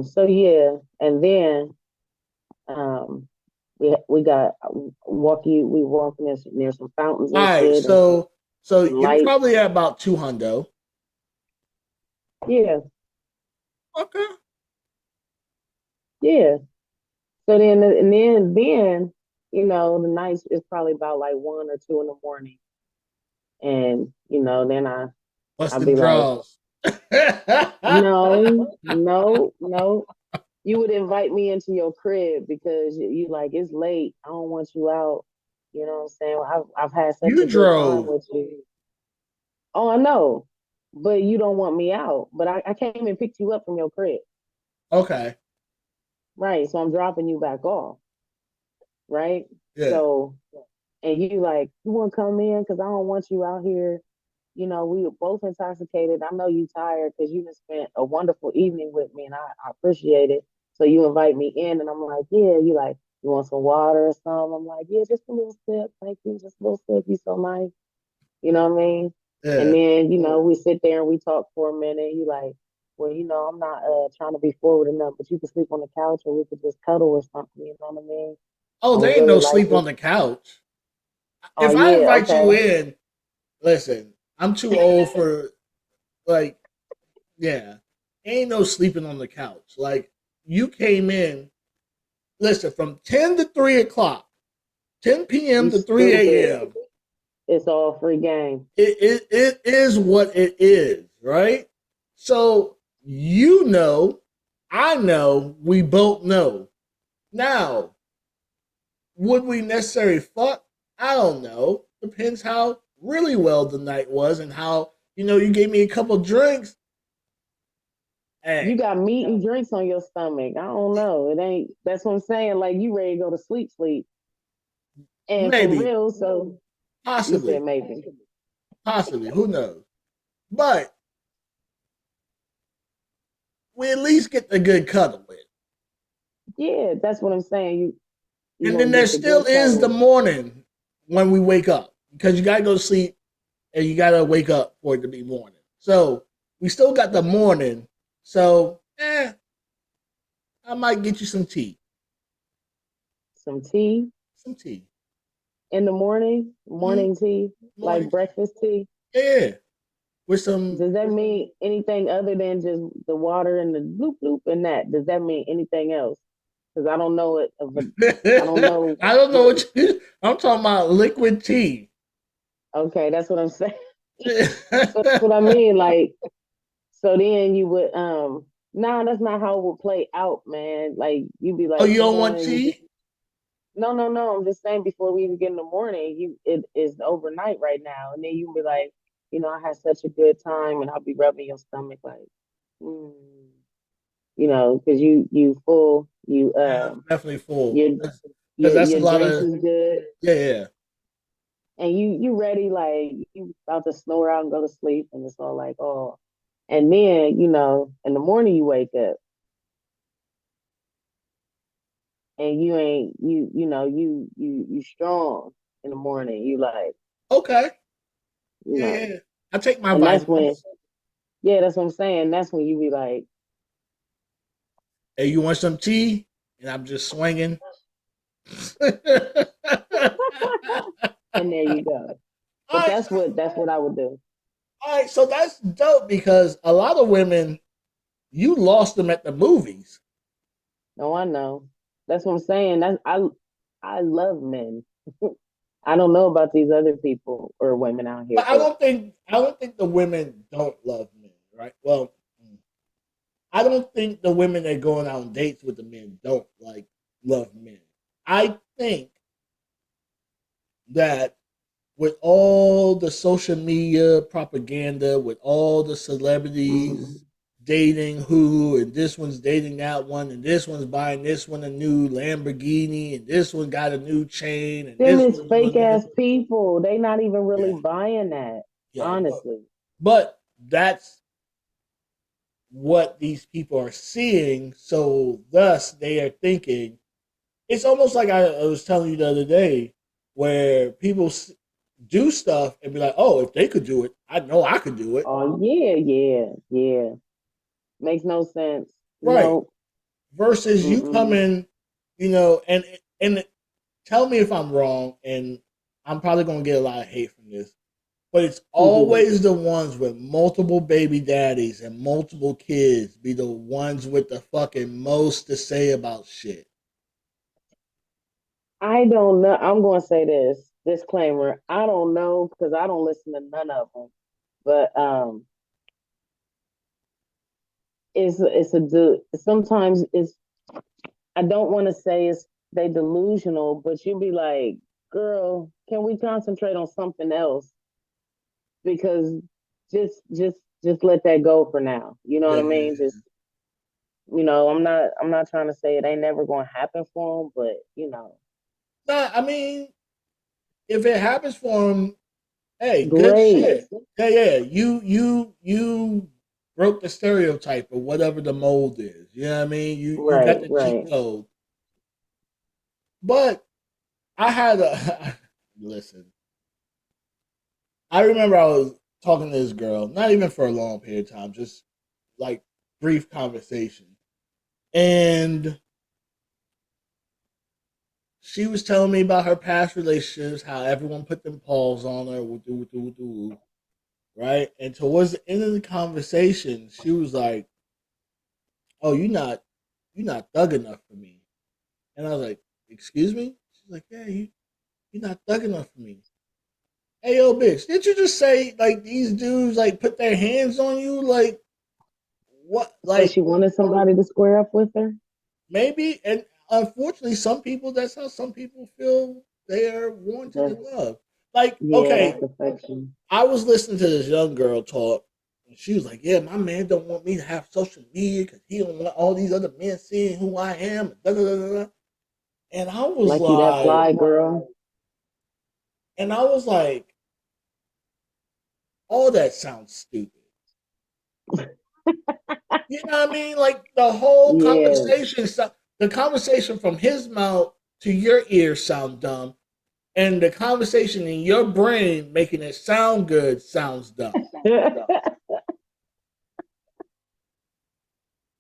So yeah, and then um, we got we walking near some fountains
All
and
right.
shit and
So
some
you're
lights.
probably at about 200.
Yeah,
Okay.
yeah. So then the nights is probably about like 1 or 2 in the morning, and then I'll
Busting
be like,
draws.
no, no, no. You would invite me into your crib because you like it's late. I don't want you out. You know what I'm saying? I've had such
You
a good time
drove.
with you. Oh, I know, but you don't want me out. But I came and picked you up from your crib,
Okay.
right? So I'm dropping you back off, right?
Yeah.
So and you like you want to come in because I don't want you out here. We were both intoxicated. I know you tired because you just spent a wonderful evening with me, and I appreciate it. So you invite me in, and I'm like, yeah. You like, you want some water or something? I'm like, yeah, just a little sip. Thank you, just a little sip. You so nice. You know what I mean? And
Yeah.
then we sit there and we talk for a minute. You like, well, I'm not trying to be forward enough, but you could sleep on the couch, or we could just cuddle or something. You know what I mean?
Oh,
I would
there ain't
really
no
like
sleep
it.
on the couch.
Oh
If I
yeah,
invite you
okay.
in, listen, I'm too old for like, yeah. Ain't no sleeping on the couch. Like you came in, listen, from 10 to 3 o'clock, 10 p.m.
You
to 3
stupid.
a.m.
It's all free game.
It is what it is, right? So I know, we both know. Now, would we necessarily fuck? I don't know. Depends how really well the night was and how, you gave me a couple drinks.
You
Hey,
got meat and drinks on your stomach. I don't know. It ain't. That's what I'm saying. Like you ready to go to sleep, sleep. And for
maybe,
real, so you said
possibly,
maybe.
possibly, who knows? But we at least get the good cuddle in.
Yeah, that's what I'm saying. You
And then
gonna
there
get the
still
good
is the
cuddle.
morning when we wake up because you got to go to sleep and you got to wake up for it to be morning. So we still got the morning. So, I might get you some tea.
Some tea
Some tea.
in the morning,
Mm,
morning tea, like
morning tea.
breakfast tea.
Yeah. With some.
Does that mean anything other than just the water and the bloop bloop and that? Does that mean anything else? Because I don't know it. I don't
I
know
don't know
what.
what I'm talking about liquid tea.
Okay, that's what I'm saying. So that's what I mean. Like, so then you would nah, that's not how it would play out, man. Like you'd be
Oh,
like,
you
come
don't want
on, and you just
tea?
no, no, no. I'm just saying before we even get in the morning, it is overnight right now. And then you be like, I had such a good time and I'll be rubbing your stomach like, mm, because you full,
Yeah, I'm definitely full.
your
Because
your
that's a
your
lot
drinks
of.
is good
Yeah, yeah.
and you ready like you about to snore out and go to sleep and it's all like, oh. And then, you know, in the morning you wake up and you ain't you know, you strong in the morning. You like,
Okay.
you
Yeah,
know.
yeah. I take my
And that's when,
vitamins.
yeah, that's what I'm saying. That's when you be like,
Hey, you want some tea? And I'm just swinging. All
and there you go. But
right,
that's what I would do.
all right. So that's dope because a lot of women, you lost them at the movies.
No, I know. That's what I'm saying. I love men. I don't know about these other people or women out here,
But I
but
don't think I don't think the women don't love men, right? Well, I don't think the women that going out on dates with the men don't like love men. I think that with all the social media propaganda, with all the
mm,
celebrities dating who, and this one's dating that one, and this one's buying this one a new Lamborghini, and this one got a new chain, and
them
this
is
one's
fake
doing this.
ass people. They not even really
Yeah,
buying that,
yeah,
honestly.
but that's what these people are seeing. So, thus, they are thinking. It's almost like I was telling you the other day, where people do stuff and be like, "Oh, if they could do it, I know I could do it."
Oh yeah, yeah, yeah. Makes no sense.
Right.
No.
Versus you
Mm-mm.
coming, and tell me if I'm wrong, and I'm probably gonna get a lot of hate from this, but it's always the ones with multiple baby daddies and multiple kids be the ones with the fucking most to say about shit.
I don't know. I'm going to say this disclaimer. I don't know because I don't listen to none of them. But it's a do. Sometimes it's. I don't want to say it's they delusional, but you be like, girl, can we concentrate on something else? Because just let that go for now. You know what
Yeah,
I mean?
yeah.
Just I'm not trying to say it ain't never going to happen for them, but you know,
Nah, I mean, if it happens for him, hey, good
great.
shit. Yeah, yeah. You broke the stereotype or whatever the mold is. You know what I mean? You got
Right,
the cheat
right.
code. But I had a listen. I remember I was talking to this girl, not even for a long period of time, just like brief conversation. And she was telling me about her past relationships, how everyone put them paws on her, right? And towards the end of the conversation, she was like, "Oh, you're not thug enough for me." And I was like, "Excuse me?" She's like, "Yeah, you're not thug enough for me." Hey, yo, bitch, did you just say like these dudes like put their hands on you? Like what?
So
Like
she wanted somebody to square up with her?
maybe, and unfortunately, some people that's how some people feel they are wanted and
That's
loved. Like,
yeah,
okay,
that's affection.
I was listening to this young girl talk, and she was like, "Yeah, my man don't want me to have social media because he don't want all these other men seeing who I am." Da, da, da, da, da. And I was
Like you that
like,
fly girl.
and I was like, all that sounds stupid. You know what I mean? Like the whole
Yes.
conversation, the conversation from his mouth to your ears sound dumb, and the conversation in your brain making it sound good sounds dumb.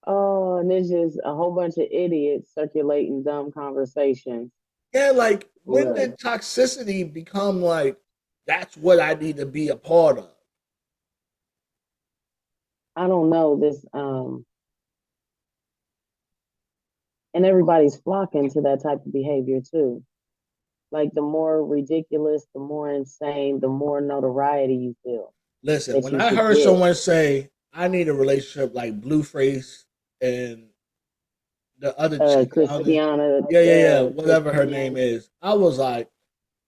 Oh, and there's just a whole bunch of idiots circulating dumb conversations.
Yeah, like when
Well,
did toxicity become like that's what I need to be a part of?
I don't know this and everybody's flocking to that type of behavior too. Like the more ridiculous, the more insane, the more notoriety you feel
Listen,
that
when
you
I
should
heard
get.
someone say I need a relationship like Blueface and the other chick,
Christiana,
yeah, yeah, yeah, whatever her name
Christian.
is, I was like,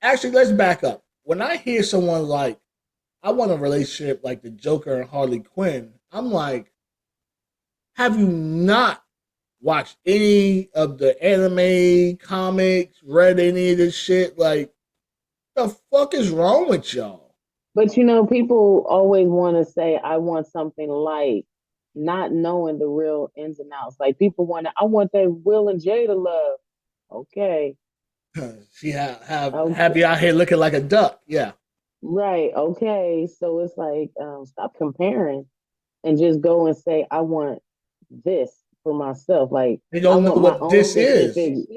actually, let's back up. When I hear someone like, I want a relationship like the Joker and Harley Quinn, I'm like, have you not watched any of the anime, comics, read any of this shit? Like, the fuck is wrong with y'all?
But you know, people always want to say, "I want something light," not knowing the real ins and outs. Like people want to, I want that Will and Jada love. Okay,
She have
okay,
you out here looking like a duck. Yeah.
right, okay. So it's like, stop comparing and just go and say, "I want this for myself." Like
They
I
don't know
want my
what
own
this is.
specific.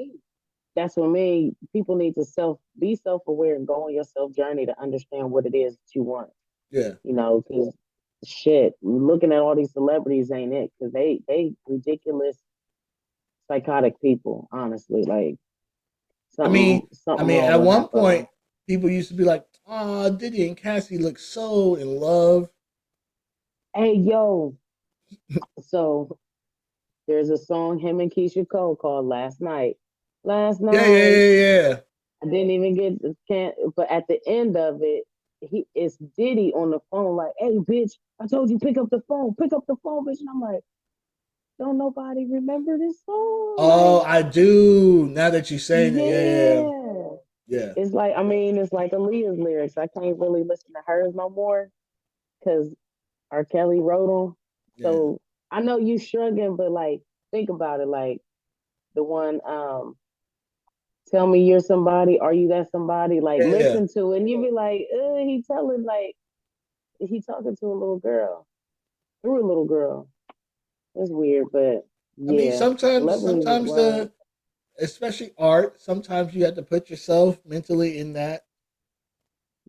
That's what I mean. People need to be self aware and go on your self journey to understand what it is that you want.
Yeah.
You know, because shit, looking at all these celebrities ain't it? Because they ridiculous, psychotic people. Honestly, like
I
something
mean,
something wrong
at
with
one
half of them.
point, people used to be like, "Oh, Diddy and Cassie look so in love."
Hey yo, so there's a song him and Keisha Cole called "Last Night." Last
Yeah, yeah,
night,
yeah, yeah.
I didn't even can't. But at the end of it, it's Diddy on the phone like, "Hey, bitch, I told you pick up the phone, bitch." And I'm like, don't nobody remember this song?
Oh,
Like,
I do. Now that you're saying it, yeah,
yeah.
yeah,
It's like, I mean, it's like Aaliyah's lyrics. I can't really listen to hers no more because R. Kelly wrote them.
yeah,
So I know you shrugging, but like, think about it. Like the one, tell me you're somebody. Are you that somebody? Like,
yeah, yeah.
listen to it, and you be like, he telling like he talking to a little girl through a little girl. It's weird, but
I mean,
yeah, celebrities is wild.
especially art, sometimes you have to put yourself mentally in that.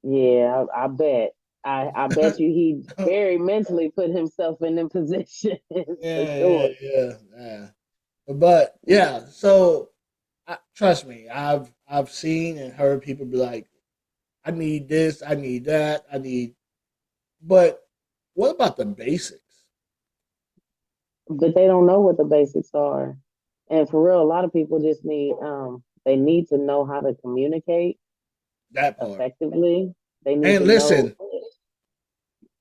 Yeah, I bet. I bet you he very mentally put himself in them positions for
Yeah, yeah,
sure.
yeah, yeah. But yeah, so trust me, I've seen and heard people be like, "I need this, I need that, I need." But what about the basics?
But they don't know what the basics are. And for real, a lot of people just need they need to know how to communicate
That part.
effectively. They need
And
to know
listen,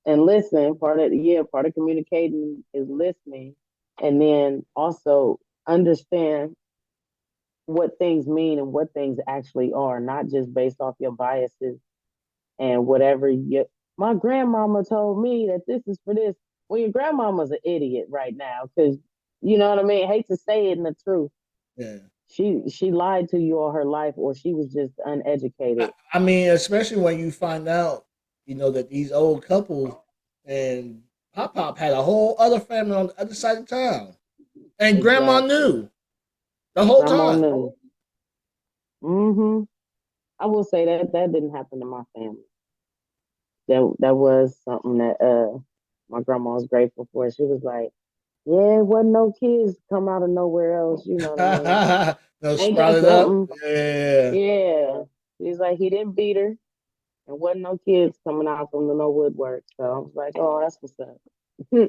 and listen. Part of communicating is listening, and then also understand what things mean and what things actually are, not just based off your biases and whatever you. My grandmama told me that this is for this. Well, your grandmama's an idiot right now because you know what I mean. I hate to say it in the truth.
yeah.
She lied to you all her life, or she was just uneducated.
I mean, especially when you find out, that these old couples and Pop Pop had a whole other family on the other side of town, and Grandma
Exactly.
knew the whole
Grandma
time.
knew. Hmm. I will say that that didn't happen to my family. That was something that my grandma was grateful for. She was like, "Yeah, it wasn't no kids come out of nowhere else." You know what I mean?
No,
Ain't that
sprouted up.
something?
Yeah.
Yeah. She's like, he didn't beat her. And wasn't no kids coming out from the no woodwork. So I was like, oh, that's what's up.
I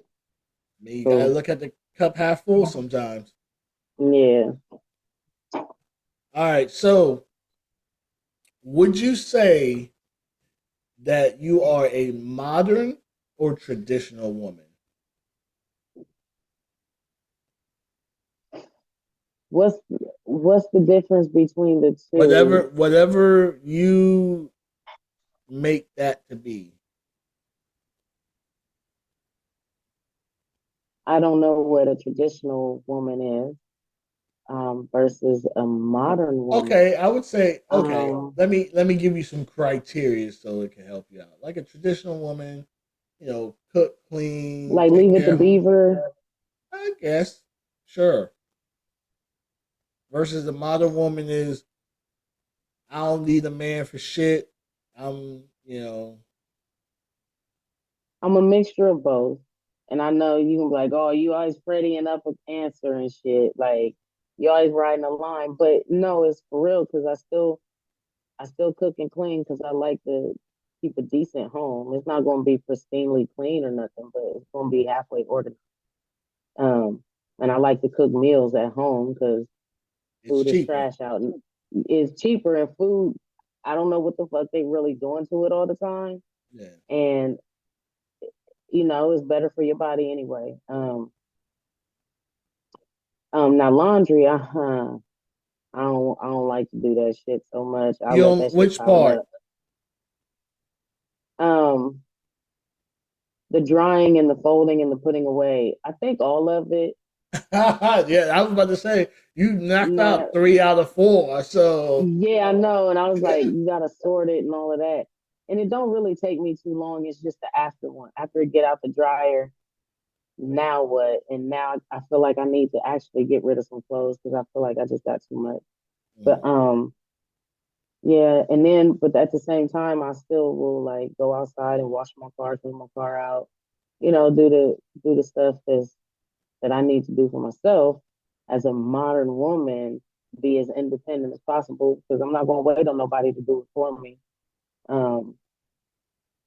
mean, you gotta
Cool.
look at the cup half full sometimes.
Yeah.
All right, so would you say that you are a modern or traditional woman?
What's what's the difference between the two?
Whatever you make that to be.
I don't know what a traditional woman is versus a modern woman.
Okay, I would say okay.
Um,
Let me give you some criteria so it can help you out. Like a traditional woman, cook, clean,
like
take
Leave It
care
to
of home.
Beaver.
I guess, sure. Versus the modern woman is I don't need a man for shit. I'm.
I'm a mixture of both. And I know you can be like, oh, you always prettying up an answer and shit. Like you always riding a line. But no, it's for real because I still cook and clean because I like to keep a decent home. It's not going to be pristinely clean or nothing, but it's going to be halfway ordered. Um, and I like to cook meals at home because
It's
food is
cheaper.
trash out. It's cheaper and food. I don't know what the fuck they really doing to it all the time,
Yeah.
and it's better for your body anyway. Now laundry, I don't like to do that shit so much. I
You
let
on
that shit
which
pile
part?
up. the drying and the folding and the putting away. I think all of it.
Yeah, I was about to say you knocked
Not,
out 3 out of 4. So
yeah, I know. And I was like, you gotta sort it and all of that. And it don't really take me too long. It's just the after one. After it get out the dryer, now what? And now I feel like I need to actually get rid of some clothes because I feel like I just got too much. But yeah, and then but at the same time I still will like go outside and wash my car, clean my car out, do the stuff that I need to do for myself as a modern woman, be as independent as possible because I'm not gonna wait on nobody to do it for me. Um,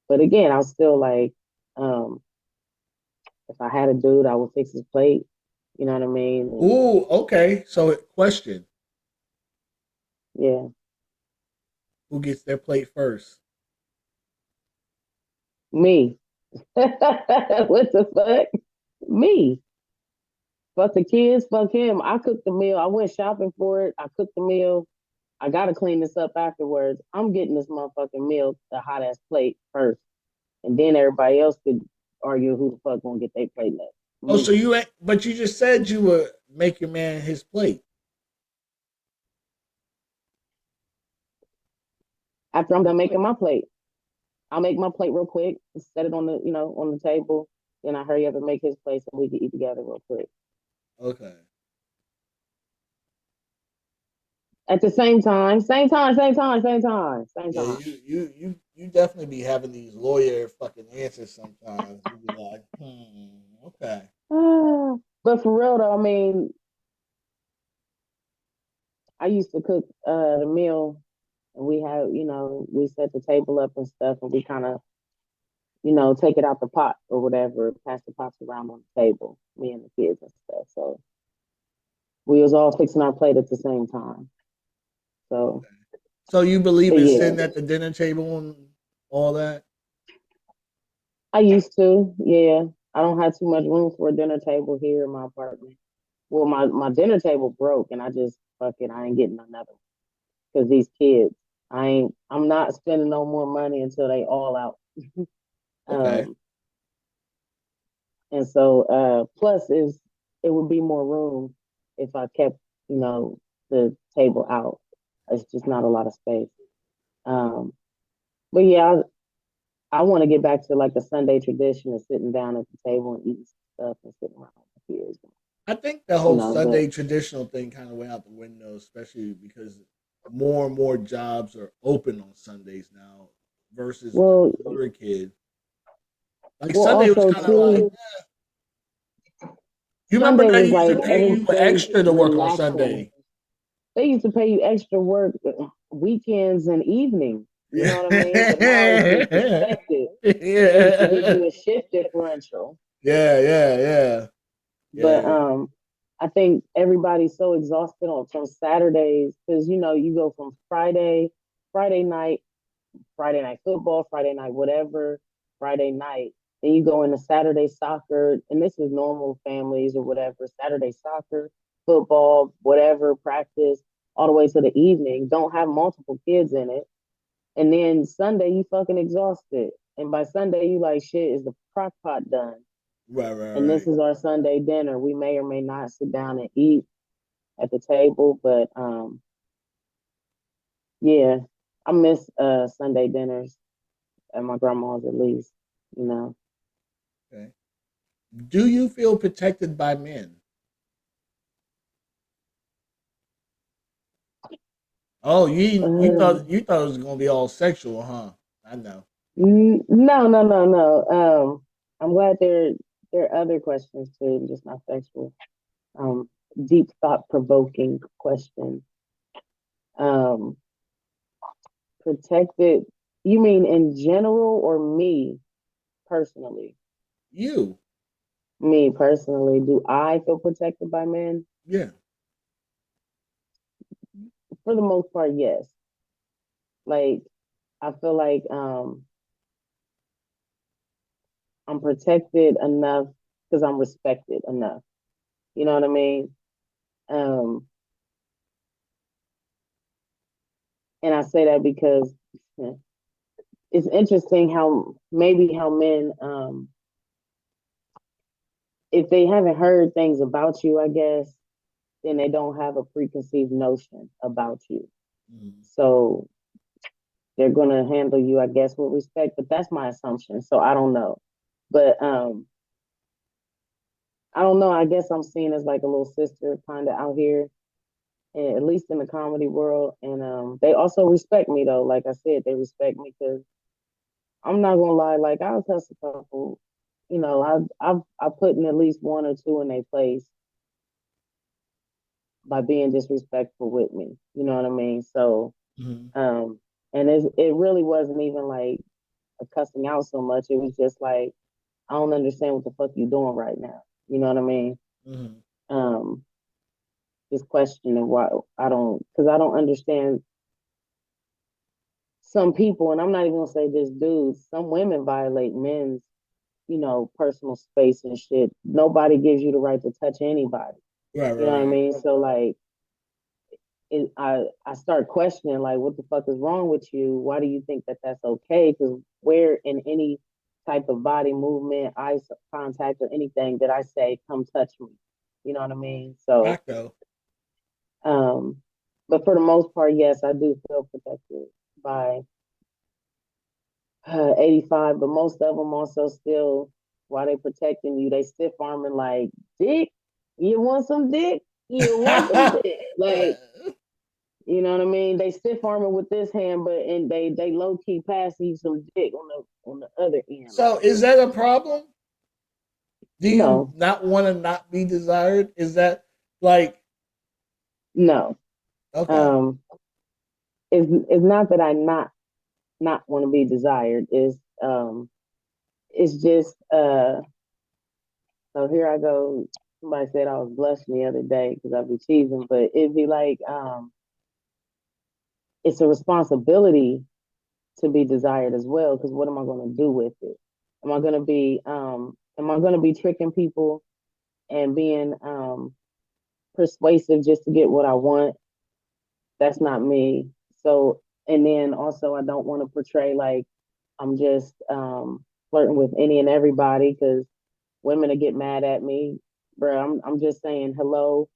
but again, I was still like, um, if I had a dude, I would fix his plate. You know what I mean? And
ooh, okay. So question:
yeah,
who gets their plate first?
me. What the fuck? Me. Fuck the kids, fuck him. I cooked the meal. I went shopping for it. I cooked the meal. I gotta clean this up afterwards. I'm getting this motherfucking meal, the hot ass plate first. And then everybody else could argue who the fuck gonna get their plate next.
Oh, so
Me.
you ain't, but you just said you would make your man his plate.
After I'm done making my plate, I'll make my plate real quick, set it on the table. Then I hurry up and make his plate so we can eat together real quick.
Okay.
At the same time, same time, same time, same time, same
Yeah,
time.
you definitely be having these lawyer fucking answers sometimes. You be like, okay.
But for real though, I mean, I used to cook the meal and we set the table up and stuff and we kind of, take it out the pot or whatever, pass the pots around on the table, me and the kids and stuff. So we was all fixing our plate at the same time. So,
So you believe
but
in
yeah,
sitting at the dinner table and all that?
I used to, yeah. I don't have too much room for a dinner table here in my apartment. Well, my dinner table broke and I just, fuck it, I ain't getting another one. Because these kids, I'm not spending no more money until they all out.
Okay.
Um, and so plus is it would be more room if I kept, the table out. It's just not a lot of space. Um, but yeah, I want to get back to like a Sunday tradition of sitting down at the table and eating stuff and sitting around with the kids.
I think the
You
whole
know, but
Sunday traditional thing kind of went out the window, especially because more and more jobs are open on Sundays now versus when
well,
we were a kid. Like
well,
Sunday was
also
kind of like,
too,
you remember
Sunday
they
was
used
like
to pay you
everything
extra to work on
relaxing.
Sunday.
They used to pay you extra work weekends and evenings. You know
Yeah.
what I mean? But now it's disrespected. They used to give
Yeah.
you a shift differential.
Yeah, yeah, yeah.
But
Yeah.
I think everybody's so exhausted on from Saturdays because you go from Friday night, Friday night football, Friday night whatever, Friday night. Then you go into Saturday soccer, and this is normal families or whatever. Saturday soccer, football, whatever, practice, all the way to the evening. Don't have multiple kids in it. And then Sunday, you fucking exhausted. And by Sunday, you like, shit, is the crock pot done?
Right, right,
And this
right.
is our Sunday dinner. We may or may not sit down and eat at the table, but yeah, I miss Sunday dinners at my grandma's at least, you know.
Okay. Do you feel protected by men? Oh, you thought it was gonna be all sexual, huh? I know.
No, no, no, no. I'm glad there are other questions too, just not sexual. Um, Deep thought provoking question. Um, Protected. You mean in general or me personally?
You.
Me personally, do I feel protected by men?
Yeah.
For the most part, yes. Like I feel like I'm protected enough because I'm respected enough. You know what I mean? Um, and I say that because it's interesting how men, if they haven't heard things about you, I guess, then they don't have a preconceived notion about you.
Mm-hmm.
So they're gonna handle you, I guess, with respect. But that's my assumption. So I don't know. But I don't know. I guess I'm seen as like a little sister kind of out here, at least in the comedy world. And they also respect me though. Like I said, they respect me because I'm not gonna lie. Like I'll test a couple. You know, I put in at least one or two in their place by being disrespectful with me. You know what I mean? So
Mm-hmm.
and it really wasn't even like a cussing out so much. It was just like I don't understand what the fuck you doing right now. You know what I mean?
Mm-hmm.
Um, this question of why because I don't understand some people, and I'm not even gonna say just dudes. Some women violate men's, personal space and shit. Nobody gives you the right to touch anybody.
Right,
You know what I
right,
mean? So like, I start questioning like, what the fuck is wrong with you? Why do you think that that's okay? Because where in any type of body movement, eye contact, or anything that I say, come touch me. You know what I mean?
right.
So,
Facto.
um, but for the most part, yes, I do feel protected by 85. But most of them also still, while they protecting you, they stiff arming like, dick. You want some dick? You want some dick? Like, you know what I mean? They stiff arming with this hand, but and they low key pass you some dick on the other end.
So
Like,
is that a problem? Do you
no,
not want to not be desired? Is that like
no.
okay?
Um, it's not that I not want to be desired. It's just so here I go. Somebody said I was blushing the other day because I'd be cheesing, but it'd be like it's a responsibility to be desired as well. Because what am I going to do with it? Am I going to be tricking people and being persuasive just to get what I want? That's not me. So, and then also, I don't want to portray like I'm just flirting with any and everybody because women will get mad at me, bro. I'm just saying hello.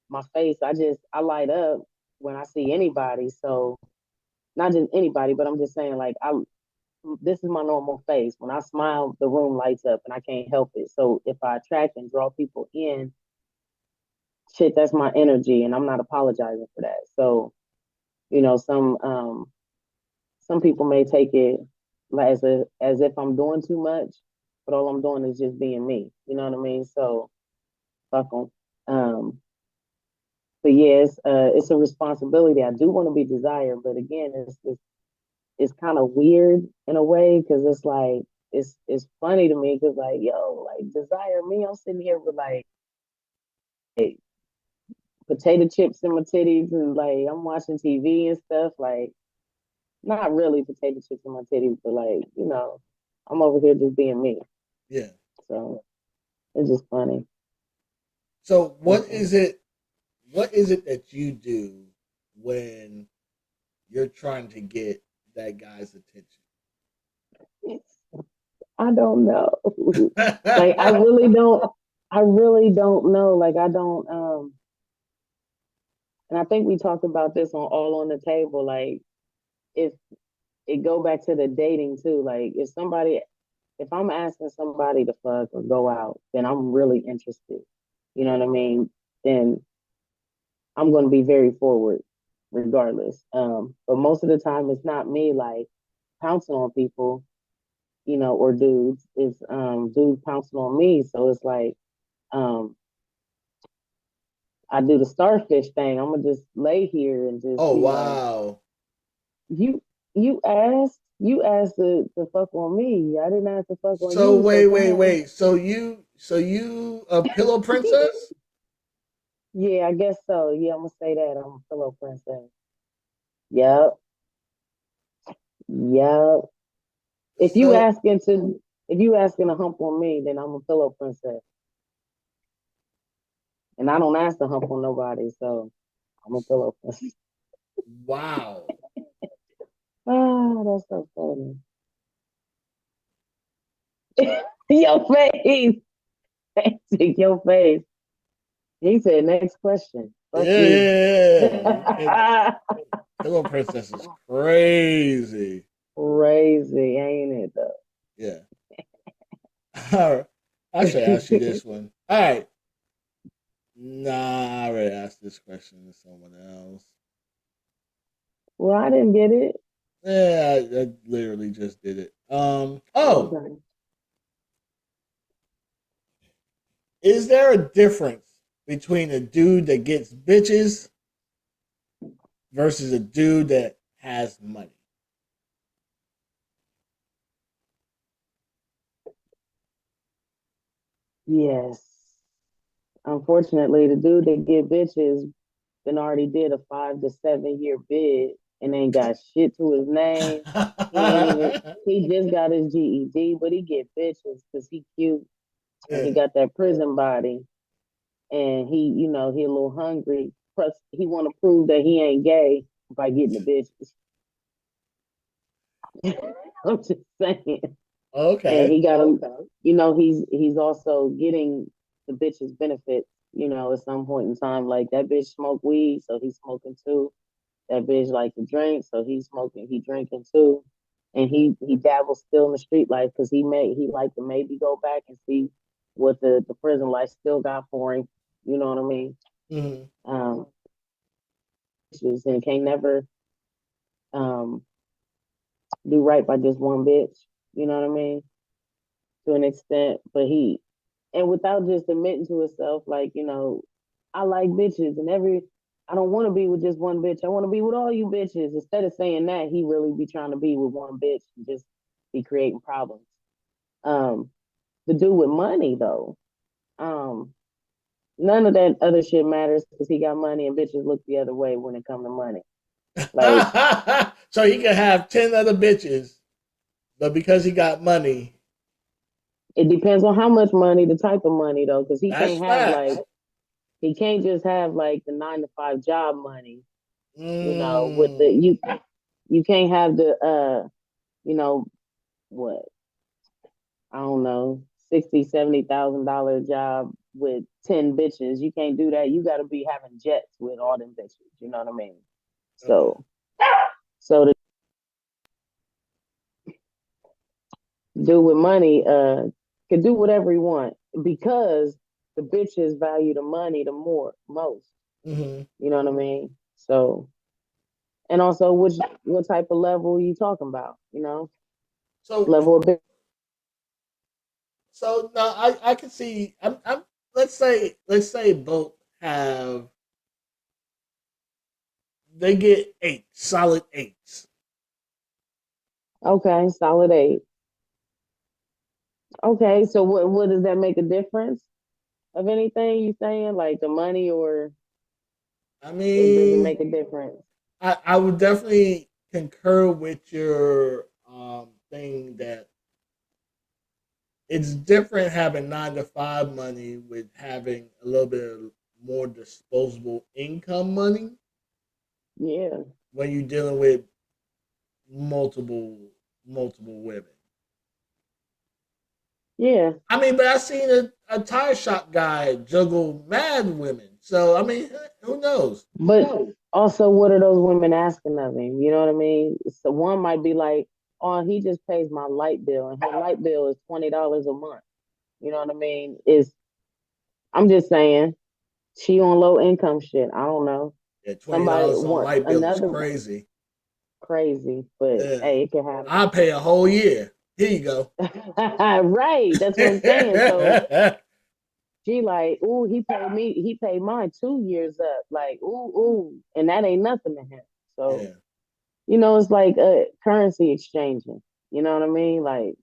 My face, I light up when I see anybody. So not just anybody, but I'm just saying like I this is my normal face. When I smile, the room lights up and I can't help it. So if I attract and draw people in, shit, that's my energy and I'm not apologizing for that. So, you know, some people may take it as if I'm doing too much, but all I'm doing is just being me. You know what I mean? So fuck them. Um, but yeah, it's a responsibility. I do want to be desired, but again, it's kind of weird in a way because it's like it's funny to me because like yo like desire me. I'm sitting here with like potato chips in my titties and like I'm watching TV and stuff like not really potato chips in my titties, but like I'm over here just being me.
Yeah.
So it's just funny.
So
It's
what is it? What is it that you do when you're trying to get that guy's attention?
I don't know. Like I really don't know. Like I don't and I think we talked about this on All on the Table. Like if it go back to the dating too. Like if I'm asking somebody to fuck or go out, then I'm really interested. You know what I mean? Then I'm gonna be very forward regardless. But most of the time it's not me like pouncing on people, or dudes. It's dudes pouncing on me. So it's like um I do the starfish thing. I'm gonna just lay here and just
Oh
be like,
wow!
you asked to fuck on me. I didn't ask to fuck on
So
you. So
wait,
come
wait,
on.
wait. So you a pillow princess?
Yeah, I guess so. Yeah, I'm gonna say that. I'm a pillow princess. Yep, yep. If you
So
asking to if you asking to hump on me, then I'm a pillow princess. And I don't ask to hump on nobody, so I'm a pillow princess.
wow.
Ah, that's so funny. Your face. Hectic, your face. He said, next question. Fuck
Yeah,
you.
yeah, yeah. Pillow Princess is crazy.
Crazy, ain't it though?
Yeah. All right. I should ask you this one. All right. Nah, I already asked this question to someone else.
Well, I didn't get it.
Yeah, I literally just did it. Oh,
Okay.
is there a difference between a dude that gets bitches versus a dude that has money?
Yes. Unfortunately, the dude that get bitches then already did a 5 to 7 year bid and ain't got shit to his name. He ain't even he just got his GED, but he get bitches because he cute and he
Yeah.
got that prison body and he a little hungry. Plus he wanna prove that he ain't gay by getting the bitches. I'm just saying. And
Okay.
he got him, he's also getting the bitch's benefits, at some point in time. Like that bitch smoke weed, so he's smoking too. That bitch like to drink, so he's smoking, he drinking too. And he dabbles still in the street life because he like to maybe go back and see what the prison life still got for him. You know what I mean?
Mm-hmm.
Um, and can't never um do right by just one bitch. You know what I mean? To an extent, but and without just admitting to himself, like, I like bitches and I don't want to be with just one bitch. I want to be with all you bitches. Instead of saying that, he really be trying to be with one bitch and just be creating problems. Um, the dude with money though, um, none of that other shit matters because he got money and bitches look the other way when it comes to money. Like
So he can have 10 other bitches, but because he got money,
it depends on how much money, the type of money though, because
that's facts.
he can't just have like the 9 to 5 job money. With the
Mm.
you can't have the you know what, I don't know, 60, $70,000 job with 10 bitches. You can't do that. You got to be having jets with all them bitches. You know what I mean?
Okay.
So the dude with money can do whatever he want because the bitches value the money the most.
Mm-hmm.
You know what I mean? So, and also what type of level are you talking about?
So
Level of
so now I can see I'm let's say both have they get eight solid eights.
Okay, solid eight. Okay, so what does that make a difference of anything you saying, like the money, or
I
it doesn't
mean
make a difference?
I would definitely concur with your thing that it's different having 9 to 5 money with having a little bit of more disposable income money
Yeah,
when you're dealing with multiple multiple women.
yeah.
I mean, but I seen a tire shop guy juggle mad women. So I mean, who knows?
But also, what are those women asking of him? You know what I mean? So one might be like, "Oh, he just pays my light bill, and her light bill is $20 a month." You know what I mean? I'm just saying, she on low income shit. I don't know.
Yeah, $20
Somebody
on
want
light bill is
another
crazy.
crazy, but
Yeah,
hey, it can happen.
I pay a whole year. Here you go.
Right, that's what I'm saying. So she like, ooh, he paid mine 2 years up. Like, ooh, and that ain't nothing to him. So,
Yeah.
it's like a currency exchanging. You know what I mean? Like,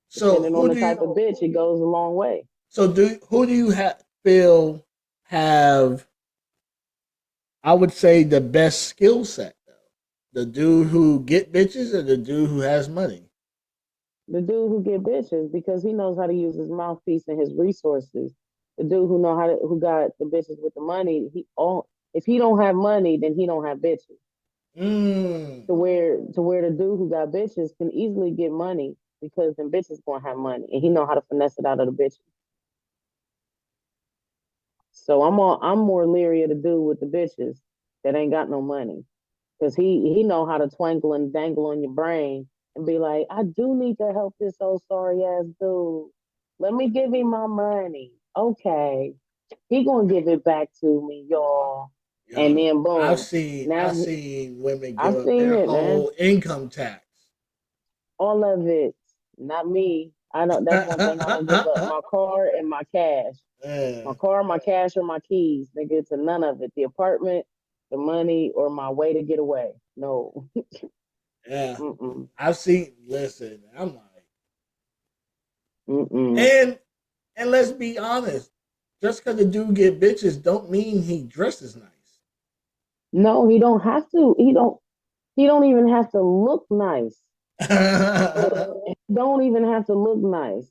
So
depending on the type of bitch, it goes a long way.
so do who do you feel have I would say the best skill set though? The dude who get bitches or the dude who has money?
The dude who get bitches because he knows how to use his mouthpiece and his resources. The dude who got the bitches with the money, if he don't have money, then he don't have bitches.
Mm.
To where the dude who got bitches can easily get money because them bitches gonna have money, and he know how to finesse it out of the bitches. So I'm more leery of the dude with the bitches that ain't got no money, because he know how to twinkle and dangle on your brain and be like, I do need to help this old sorry ass dude. Let me give him my money. Okay, he gonna give it back to me, y'all. And
Yo,
then boom,
I've
now
seen women give
I've
up
seen
their
it, man.
whole income tax.
All of it, not me. I don't. That's one thing I don't give up. My car and my cash. My
Yeah,
car, my cash, or my keys. Nigga, to none of it. The apartment, the money, or my way to get away. No.
yeah.
Mm-mm.
I've seen. Listen, I'm like,
Mm-mm.
and let's be honest. Just because the dude get bitches, don't mean he dresses nice.
No, he don't have to. He don't even have to look nice. He don't even have to look nice.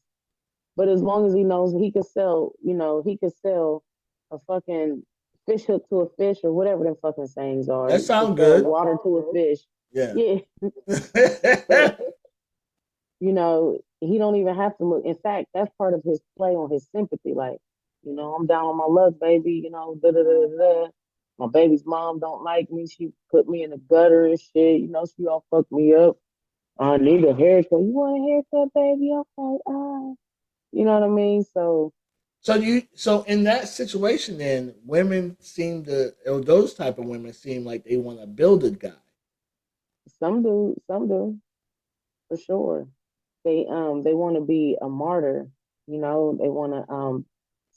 But as long as he knows he could sell, he could sell a fucking fish hook to a fish or whatever the fucking sayings are.
That
He could
sound
sell
good.
water to a fish.
Yeah.
Yeah. But he don't even have to look. In fact, that's part of his play on his sympathy. Like, I'm down on my luck, baby. Da da da da. My baby's mom don't like me. She put me in the gutter and shit. She all fucked me up. I need a haircut. You want a haircut, baby? Okay. You know what I mean? So
So in that situation, then women seem to, or those type of women seem like they want to build a guy.
some do for sure. They want to be a martyr. They want to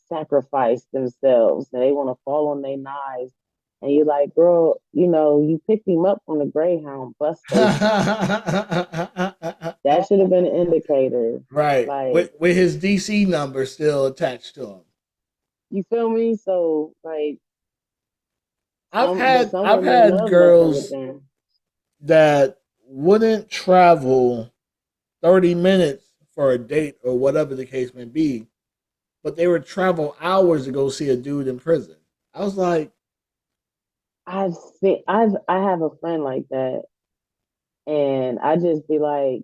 sacrifice themselves. And they want to fall on their knives. And you're like, girl, you picked him up from the Greyhound bus station. That should have been an indicator.
Right,
Like,
with his DC number still attached to him.
you feel me? So like
I've
but
had
some
I've
women
had
love messing with
girls
them.
that wouldn't travel 30 minutes for a date or whatever the case may be, but they would travel hours to go see a dude in prison. I was like,
I have a friend like that, and I just be like,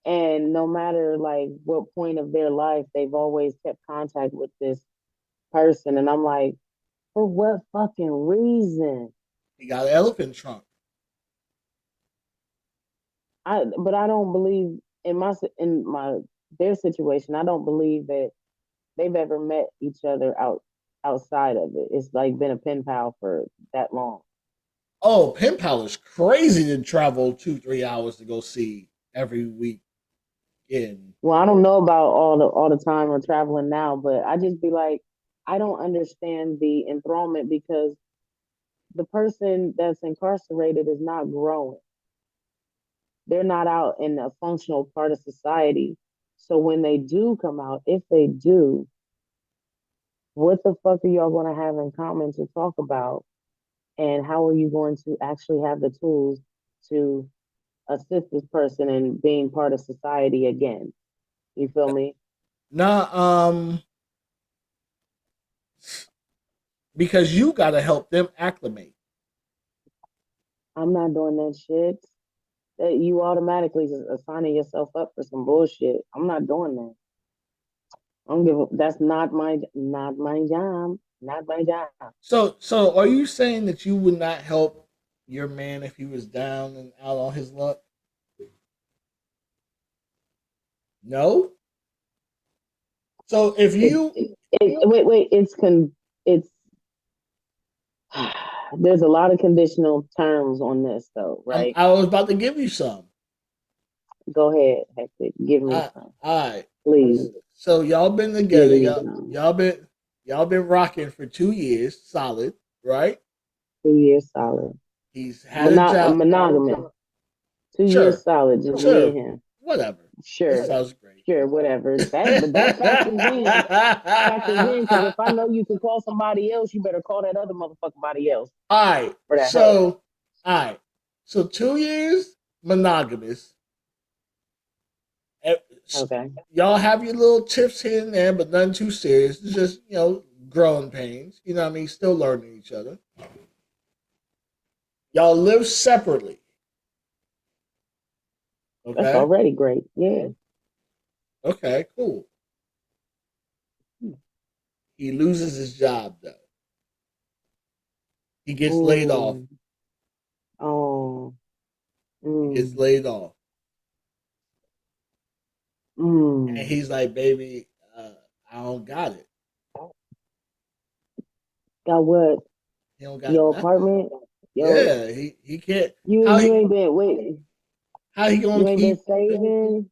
and no matter like what point of their life, they've always kept contact with this person, and I'm like, for what fucking reason?
he got an elephant trunk.
But I don't believe in my their situation. I don't believe that they've ever met each other outside of it. It's like been a pen pal for that long.
Oh, pen pal is crazy to travel 2 3 hours to go see every week in.
Well, I don't know about all the time or traveling now, but I just be like, I don't understand the enthrallment because the person that's incarcerated is not growing. They're not out in a functional part of society. So when they do come out, if they do, what the fuck are y'all going to have in common to talk about? And how are you going to actually have the tools to assist this person in being part of society again? You feel me?
Nah, because you got to help them acclimate.
I'm not doing that shit. That you automatically just assigning yourself up for some bullshit. I'm not doing that. I don't give a, that's not my job. Not my job.
So are you saying that you would not help your man if he was down and out on his luck? No. So if
It,
you,
wait, it's there's a lot of conditional terms on this though, right?
I was about to give you some.
Go ahead, Hector. Give me
All
some.
right.
Please
So y'all been
give
together.
me some.
Y'all been rocking for 2 years, solid, right?
2 years solid.
He's had a job.
Monogamous. 2 years
Sure,
solid, just me and
sure,
him.
whatever. That
Sure.
sounds great.
Sure, whatever. But that factors in because if I know you can call somebody else, you better call that other motherfucker body else
All right.
for that help.
All right. So 2 years monogamous. Eh,
Okay.
Y'all have your little tips here and there, but none too serious. It's just growing pains. You know what I mean? Still learning each other. Y'all live separately.
That's
Okay.
already great. Yeah.
Okay. Cool. He loses his job though. He gets laid off.
Ooh. Oh.
He gets
Mm.
laid off, and
Mm.
he's like, "Baby, I don't got it.
Got what?
He don't got
Your
nothing.
apartment? Yo,
Yeah, he can't.
you
How
you
he
ain't been wait.
how he
You
gonna
ain't been
keep?
saving.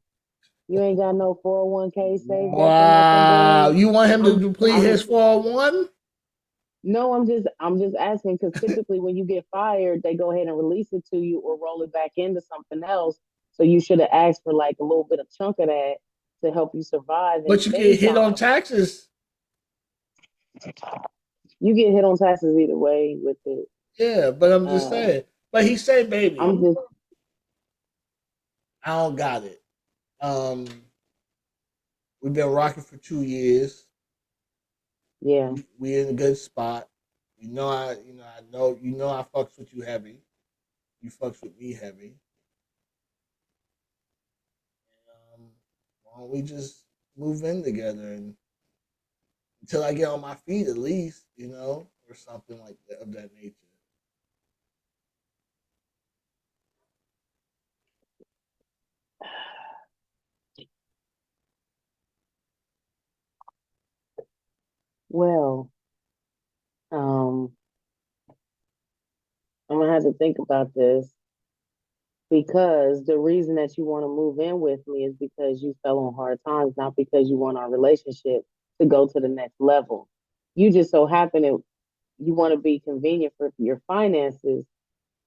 You ain't got no 401k saved up or nothing,
Wow,
boo.
you want him to deplete
I'm
his 401?
no, I'm just asking because typically when you get fired, they go ahead and release it to you or roll it back into something else. So you should have asked for like a little bit of chunk of that to help you survive in
But
the
you get hit on
meantime.
taxes.
You get hit on taxes either way with it.
Yeah, but I'm just
Uh,
saying. But he said, "Baby,
I'm just
I don't got it. Um, we've been rocking for 2 years.
yeah.
We in a good spot. I know I fucks with you heavy. You fucks with me heavy. Why don't we just move in together and until I get on my feet at least, or something like that of that nature."
Well, um, I'm gonna have to think about this because the reason that you want to move in with me is because you fell on hard times, not because you want our relationship to go to the next level. You just so happen to you want to be convenient for your finances.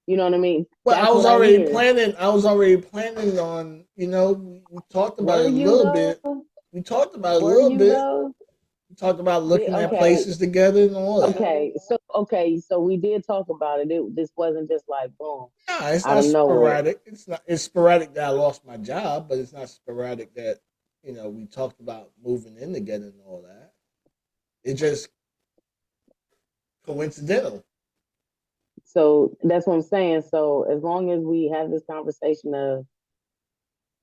You know what I mean?
Well, I
That's
was
what I
already
hear.
planning. I was already planning on. We talked about
Were
it a
you
little
though?
bit. We talked about it a
Were
little
you
bit.
though?
We talked about looking at
Okay,
places together and all that.
okay. So we did talk about it. This wasn't just like boom
Nah, it's
out
not
of nowhere.
sporadic. It's not. It's sporadic that I lost my job, but it's not sporadic that we talked about moving in together and all that. It's just coincidental.
So that's what I'm saying. So as long as we have this conversation of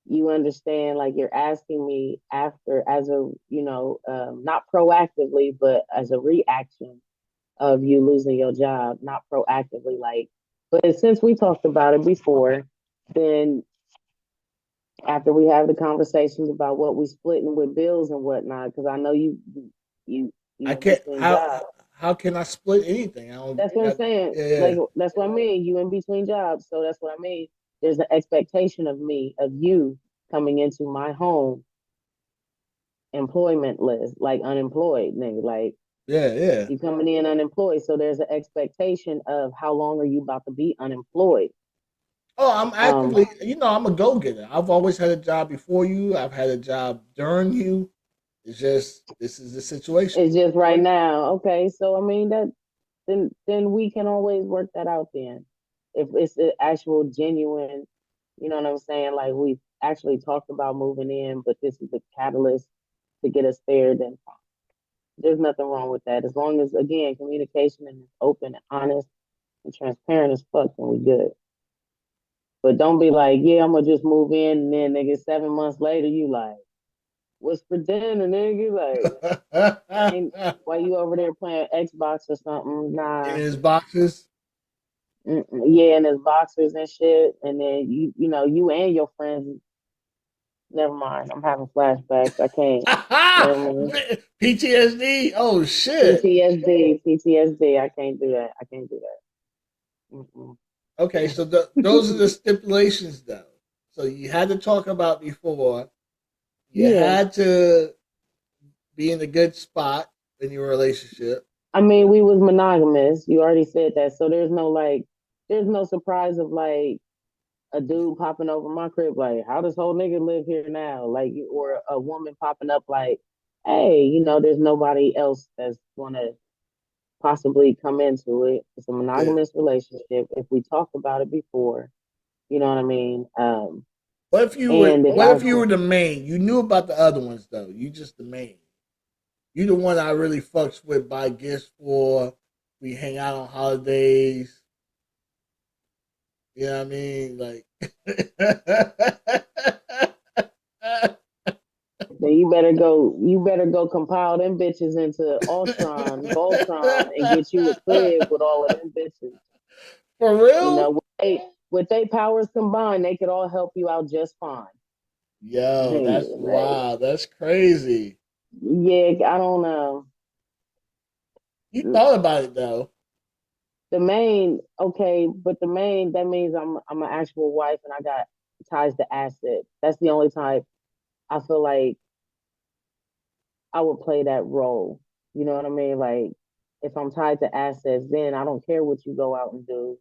you understand, like you're asking me after as a not proactively, but as a reaction of you losing your job, not proactively, like. But since we talked about it before, then after we have the conversations about what we splitting with bills and whatnot, because I know you
I
in
can't.
between
How
jobs.
how can I split anything? I don't.
That's what I'm saying.
Yeah, yeah,
Like that's what I mean. You in between jobs, so that's what I mean. There's an expectation of me, of you coming into my home employment list, like unemployed, nigga. Like
yeah, yeah.
you coming in unemployed, so there's an expectation of how long are you about to be unemployed.
Oh, I'm
Um,
actively. I'm a go getter. I've always had a job before you. I've had a job during you. It's just this is the situation.
it's just right now. Okay, so I mean that then we can always work that out then. If it's the actual genuine, you know what I'm saying? Like we actually talked about moving in, but this is the catalyst to get us there, then fine. There's nothing wrong with that. As long as again communication and open and honest and transparent as fuck, then we good. But don't be like, yeah, I'm gonna just move in and then nigga 7 months later you like, what's for dinner, nigga? Like ain't why you over there playing Xbox or something?
In
Nah.
his boxes.
Yeah, and there's boxers and shit, and then you and your friends. Never mind. I'm having flashbacks. I can't. Never mind.
PTSD. Oh shit.
PTSD. I can't do that. I can't do that. Mm-mm.
Okay, so those are the stipulations, though. So you had to talk about before. You
Yeah.
had to be in a good spot in your relationship.
I mean, we was monogamous. You already said that, so there's no surprise of like a dude popping over my crib, like, how does whole nigga live here now? Like, or a woman popping up, like, hey, there's nobody else that's gonna possibly come into it. It's a
Yeah.
monogamous relationship. If we talked about it before, you know what I mean?
What if you were?
And if
What
I
if you were the main? You knew about the other ones though. You just the main. You the one I really fucks with. Buy gifts for. We hang out on holidays. You know what I mean? Like,
go compile them bitches into Ultron, Voltron, and get you a crib with all of them bitches.
For real?
With they powers combined, they could all help you out just fine.
Yo, that's
Like,
wow. That's crazy.
yeah, I don't know.
You thought about it though.
The main, okay, but the main that means I'm an actual wife and I got ties to assets. That's the only time I feel like I would play that role. You know what I mean? Like if I'm tied to assets, then I don't care what you go out and do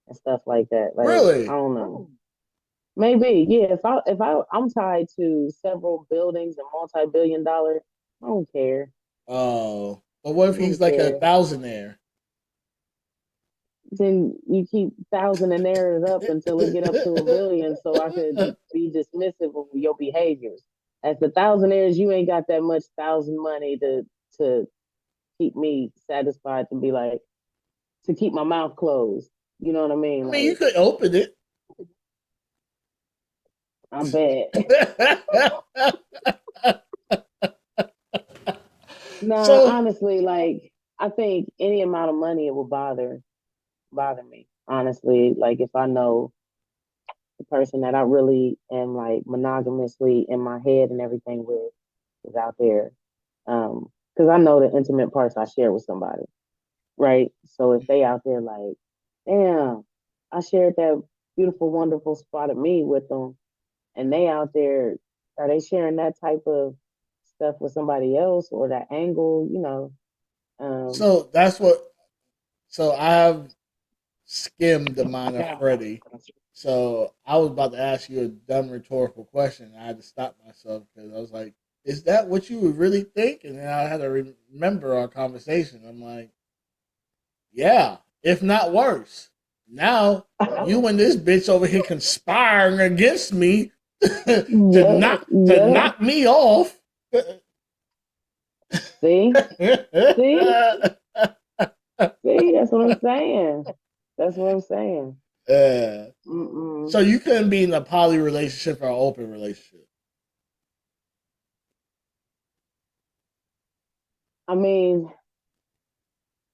and stuff like that. Like I
Really?
don't know. Maybe, yeah. I'm tied to several buildings and multi-billion-dollar, I don't care.
Oh, but what
I
if he's
don't
like a
care.
thousandaire?
Then you keep thousandaires up until it get up to a billion, so I could be dismissive of your behaviors. As the thousandaires, you ain't got that much thousand money to keep me satisfied to be like to keep my mouth closed. You know what I
I
mean?
mean, you
Like
could open it.
I'm bad. Nah,
So,
honestly, like I think any amount of money it will bother me. Honestly, like if I know the person that I really am like monogamously in my head and everything with is out there. Because I know the intimate parts I share with somebody, right? So if they out there like, damn, I shared that beautiful, wonderful spot of me with them, and they out there, are they sharing that type of stuff with somebody else or that angle? You know, um,
so that's what. So I have skimmed the mind of Freddie. So I was about to ask you a dumb rhetorical question. I had to stop myself because I was like, "Is that what you would really think?" And then I had to remember our conversation. I'm like, "Yeah, if not worse." Now you and this bitch over here conspiring against me
yeah,
to
yeah.
knock me off.
See, see, see. That's what I'm saying. That's what I'm saying.
Yeah.
Mm-mm.
So you couldn't be in a poly relationship or an open relationship.
I mean,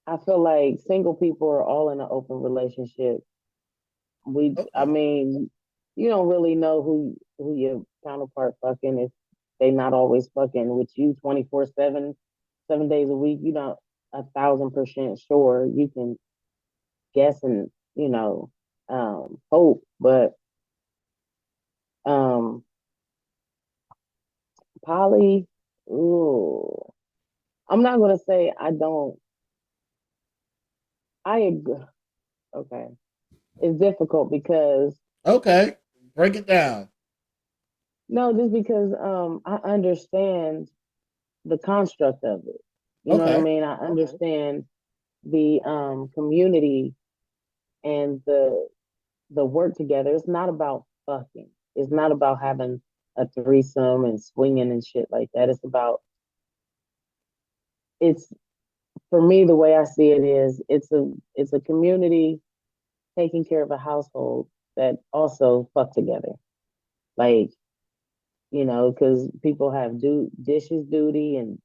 I feel like single people are all in an open relationship. I
Okay.
mean, you don't really know who your counterpart fucking if they not always fucking with you 24/7, 7 days a week. You're not 1,000% sure. You can guess and hope, but um, poly. Ooh, I'm not gonna say I don't. I agree. Okay, it's difficult because
Okay. Break it down.
no, just because I understand the construct of it. You know what I
Okay.
mean? I understand the community and the work together. It's not about fucking. It's not about having a threesome and swinging and shit like that. It's for me the way I see it is it's a community taking care of a household that also fuck together. Like because people have dishes duty and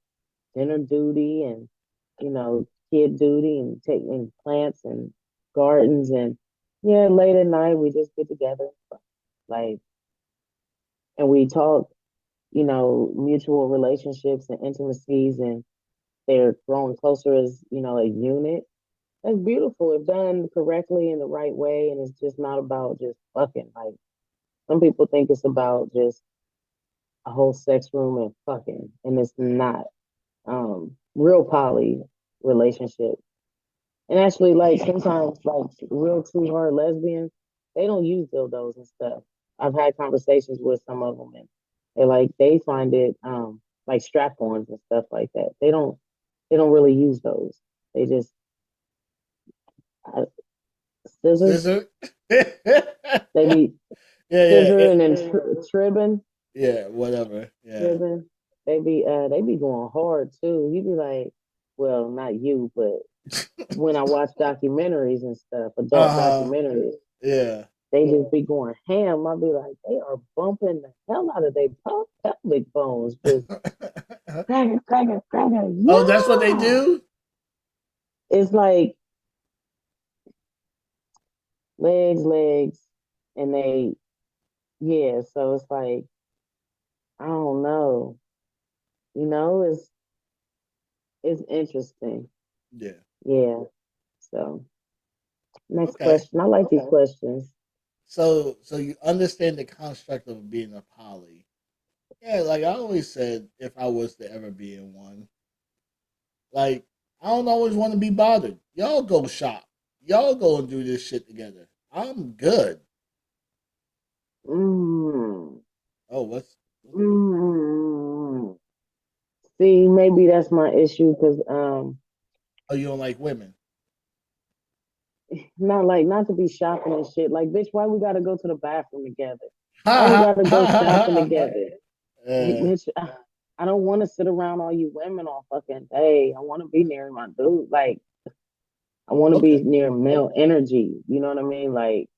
dinner duty and kid duty and taking plants and gardens and yeah, late at night we just get together like and we talk, mutual relationships and intimacies and they're growing closer as, a unit. That's beautiful if done correctly in the right way and it's just not about just fucking. Like some people think it's about just a whole sex room and fucking and it's not. Real poly relationship. And actually, like sometimes, like real true hard lesbians, they don't use dildos and stuff. I've had conversations with some of them, and they find it like strap-ons and stuff like that. They don't really use those. They just uh, scissors.
Scissor. Yeah,
They be
yeah,
scissoring and tribbing,
yeah, whatever. Yeah.
tribbing. They be going hard too. You be like, well, not you, but when I watch documentaries and stuff, adult
Uh huh.
documentaries,
Yeah.
they just be going ham. I'll be like, they are bumping the hell out of their pelvic bones, just cracker, cracker, cracker.
Oh, that's what they
Yeah,
do?
it's like legs, legs, and they yeah. So it's like I don't know. It's interesting.
Yeah.
Yeah. So next
Okay.
question. I like these questions.
So you understand the construct of being a poly. Yeah, like I always said, if I was to ever be in one, like I don't always want to be bothered. Y'all go shop. Y'all go and do this shit together. I'm good.
Mm,
Oh, what's
mm. See, maybe that's my issue because
oh, you don't like women?
not to be shopping and shit. Like, bitch, why we gotta go to the bathroom together? Why we
Ha
gotta go shopping
ha ha.
together? Like,
Uh,
bitch, I don't want to sit around all you women all fucking day. I want to be near my dude. Like, I want to
okay,
be near male energy. You know what I mean? Like,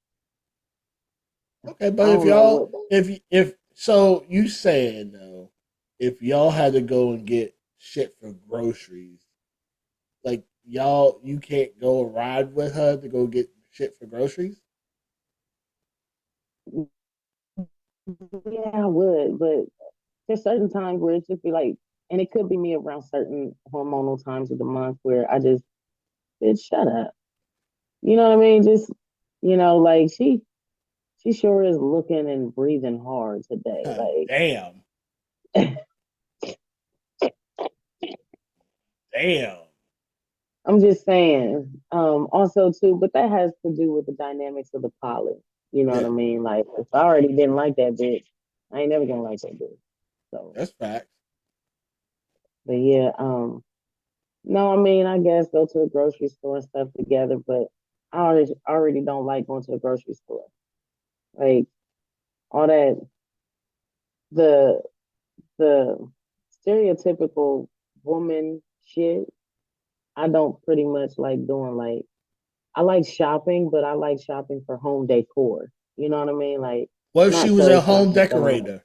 okay,
I
but if
don't know
y'all,
what.
if so, you saying though, if y'all had to go and get shit for groceries, like y'all, you can't go ride with her to go get shit for groceries.
Yeah, I would, but there's certain times where it just be like, and it could be me around certain hormonal times of the month where I just, bitch, shut up. You know what I mean? Just, like she sure is looking and breathing hard today.
Damn,
Like,
damn.
I'm just saying. Also too, but that has to do with the dynamics of the poly. You know what
Yeah,
I mean? Like, if I already didn't like that bitch, I ain't never gonna like that bitch. So,
that's facts.
but yeah, no, I mean, I guess go to the grocery store and stuff together, but I already don't like going to the grocery store. Like all that the the stereotypical woman shit, I don't pretty much like doing. Like I like shopping, but I like shopping for home decor. You know what I mean? Like
What if she
not
was a
clothes
home
shopping so much.
decorator?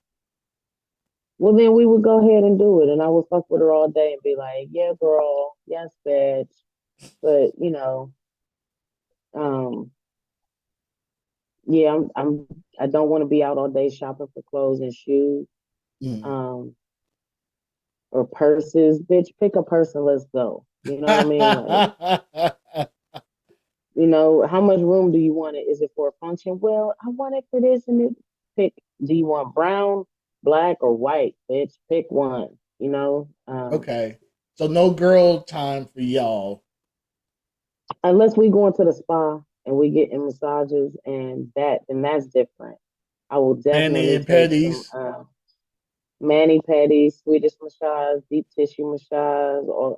Well, then we would go ahead and do it, and I would fuck with her all day and be like, "Yeah, girl, yes, bitch," but um, yeah, I don't want to be out all day shopping for clothes and shoes,
Mm.
um, or purses. Bitch, pick a purse and let's go. You know what I mean? Like, how much room do you want it? Is it for a function? Well, I want it for this and it. Pick. Do you want brown, black, or white? Bitch, pick one.
Okay, so no girl time for y'all.
Unless we go into the spa and we get in massages and then that's different. I will
Manny
definitely
and
take some
Petties.
mani pedi, Swedish massage, deep tissue massage, or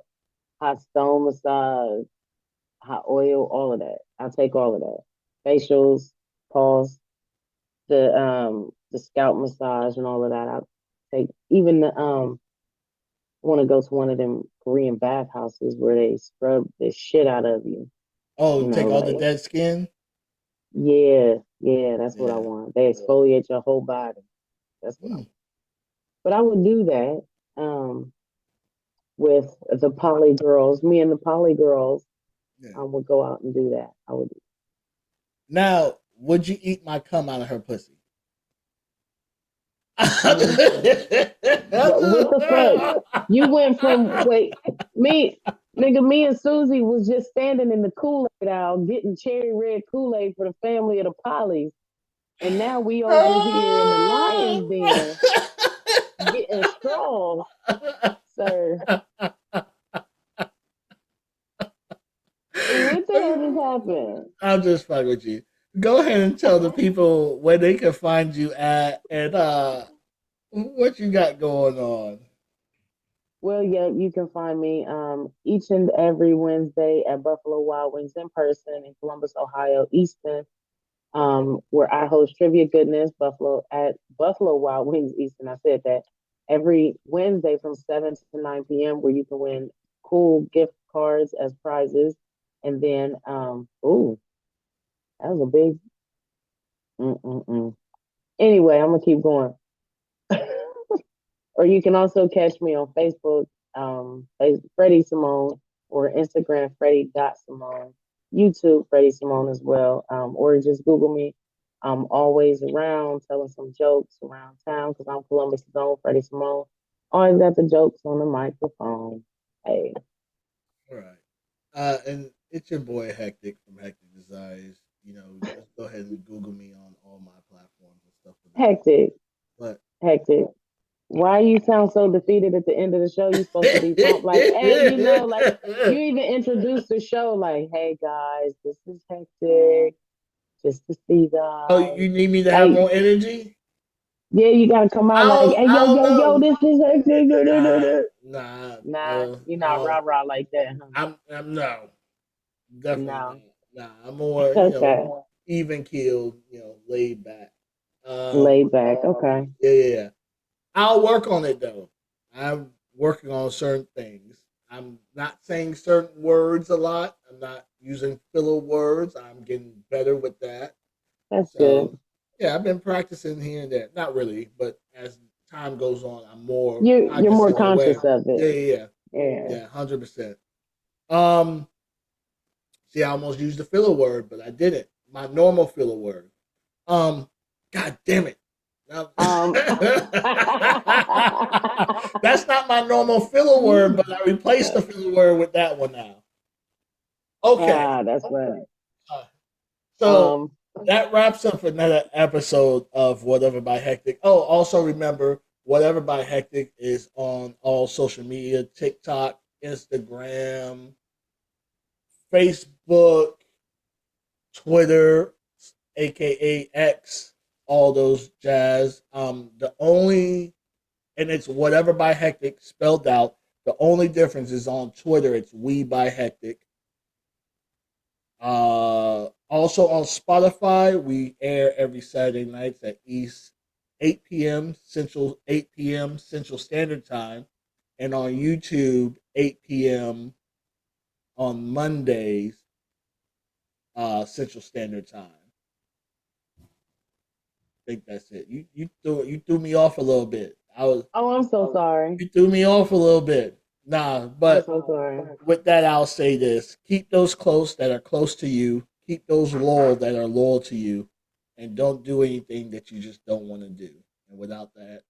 hot stone massage, hot oil, all of that. I'll take all of that. Facials, pause, the scalp massage and all of that. I'll take even the I want to go to one of them Korean bathhouses where they scrub the shit out of you.
Oh, take all the
Like
dead skin.
yeah, yeah, that's what I
Yeah.
want. They exfoliate your whole body. That's what I
Mm.
want. But I would do that with the poly girls. Me and the poly girls
Yeah.
would go out and do that. I would.
Now, would you eat my cum out of her pussy?
Mm, what the fuck? You went from me, nigga, me and Susie was just standing in the Kool-Aid aisle getting cherry red Kool-Aid for the family of the Polys, and now we over here in the Lions Den getting straws, sir. What the hell just happened?
I'll just fuck with you. Go ahead and tell the people where they can find you at and what you got going on.
Well, yeah, you can find me each and every Wednesday at Buffalo Wild Wings in person in Columbus, Ohio, Easton, where I host Trivia Goodness Buffalo at Buffalo Wild Wings Easton. I said that every Wednesday from 7 to 9 p.m., where you can win cool gift cards as prizes. And then, ooh, that was a big. Mm-mm-mm. Anyway, I'm gonna keep going. Or you can also catch me on Facebook, Freddie Simone, or Instagram Freddie.Simone, YouTube Freddie Simone as well, or just Google me. I'm always around telling some jokes around town because I'm Columbus' own Freddie Simone. Always got the jokes on the microphone. Hey,
All right. And it's your boy Hektek from Hektek Desires. Just go ahead and Google me on all my platforms and stuff of that.
hectic,
But
hectic. Why you sound so defeated at the end of the show? You supposed to be pumped, like, hey, like you even introduced the show, like, hey guys, this is Hectic, just to see
oh,
guys.
you need me to have
Like,
more energy?
yeah, you gotta come out like, hey,
I
yo,
don't
yo, yo,
know.
this is Hectic.
Nah.
Nah, you're not rah rah like that, huh?
I'm no, definitely
No.
not. Nah, I'm more,
Okay.
even keeled, laid back.
Laid back. Okay.
Yeah, yeah, yeah. I'll work on it though. I'm working on certain things. I'm not saying certain words a lot. I'm not using filler words. I'm getting better with that.
That's
So,
good.
yeah, I've been practicing here and there. Not really, but as time goes on, I'm more
You're more
cognizant and
conscious
aware.
of it.
Yeah, yeah, yeah,
Yeah.
yeah, 100%. Um, See, I almost used the filler word, but I didn't. My normal filler word. Um, God damn it. Now,
Um
that's not my normal filler word, but I replaced the filler word with that one now. Okay.
that's right.
Uh, So
Um
that wraps up another episode of Whatever by Hectic. Oh, also remember, Whatever by Hectic is on all social media: TikTok, Instagram, Facebook, Twitter, aka X, all those jazz. The only and it's Whatever by Hectic spelled out. The only difference is on Twitter, it's We by Hectic. Also on Spotify, we air every Saturday nights at East 8 p.m. Central Standard Time, and on YouTube 8 p.m. on Mondays Central Standard Time. I think that's it. You threw me off a little bit.
I'm so sorry.
You threw me off a little bit. Nah,
I'm
but
so sorry.
with that, I'll say this: keep those close that are close to you. Keep those loyal that are loyal to you, and don't do anything that you just don't want to do. And without that,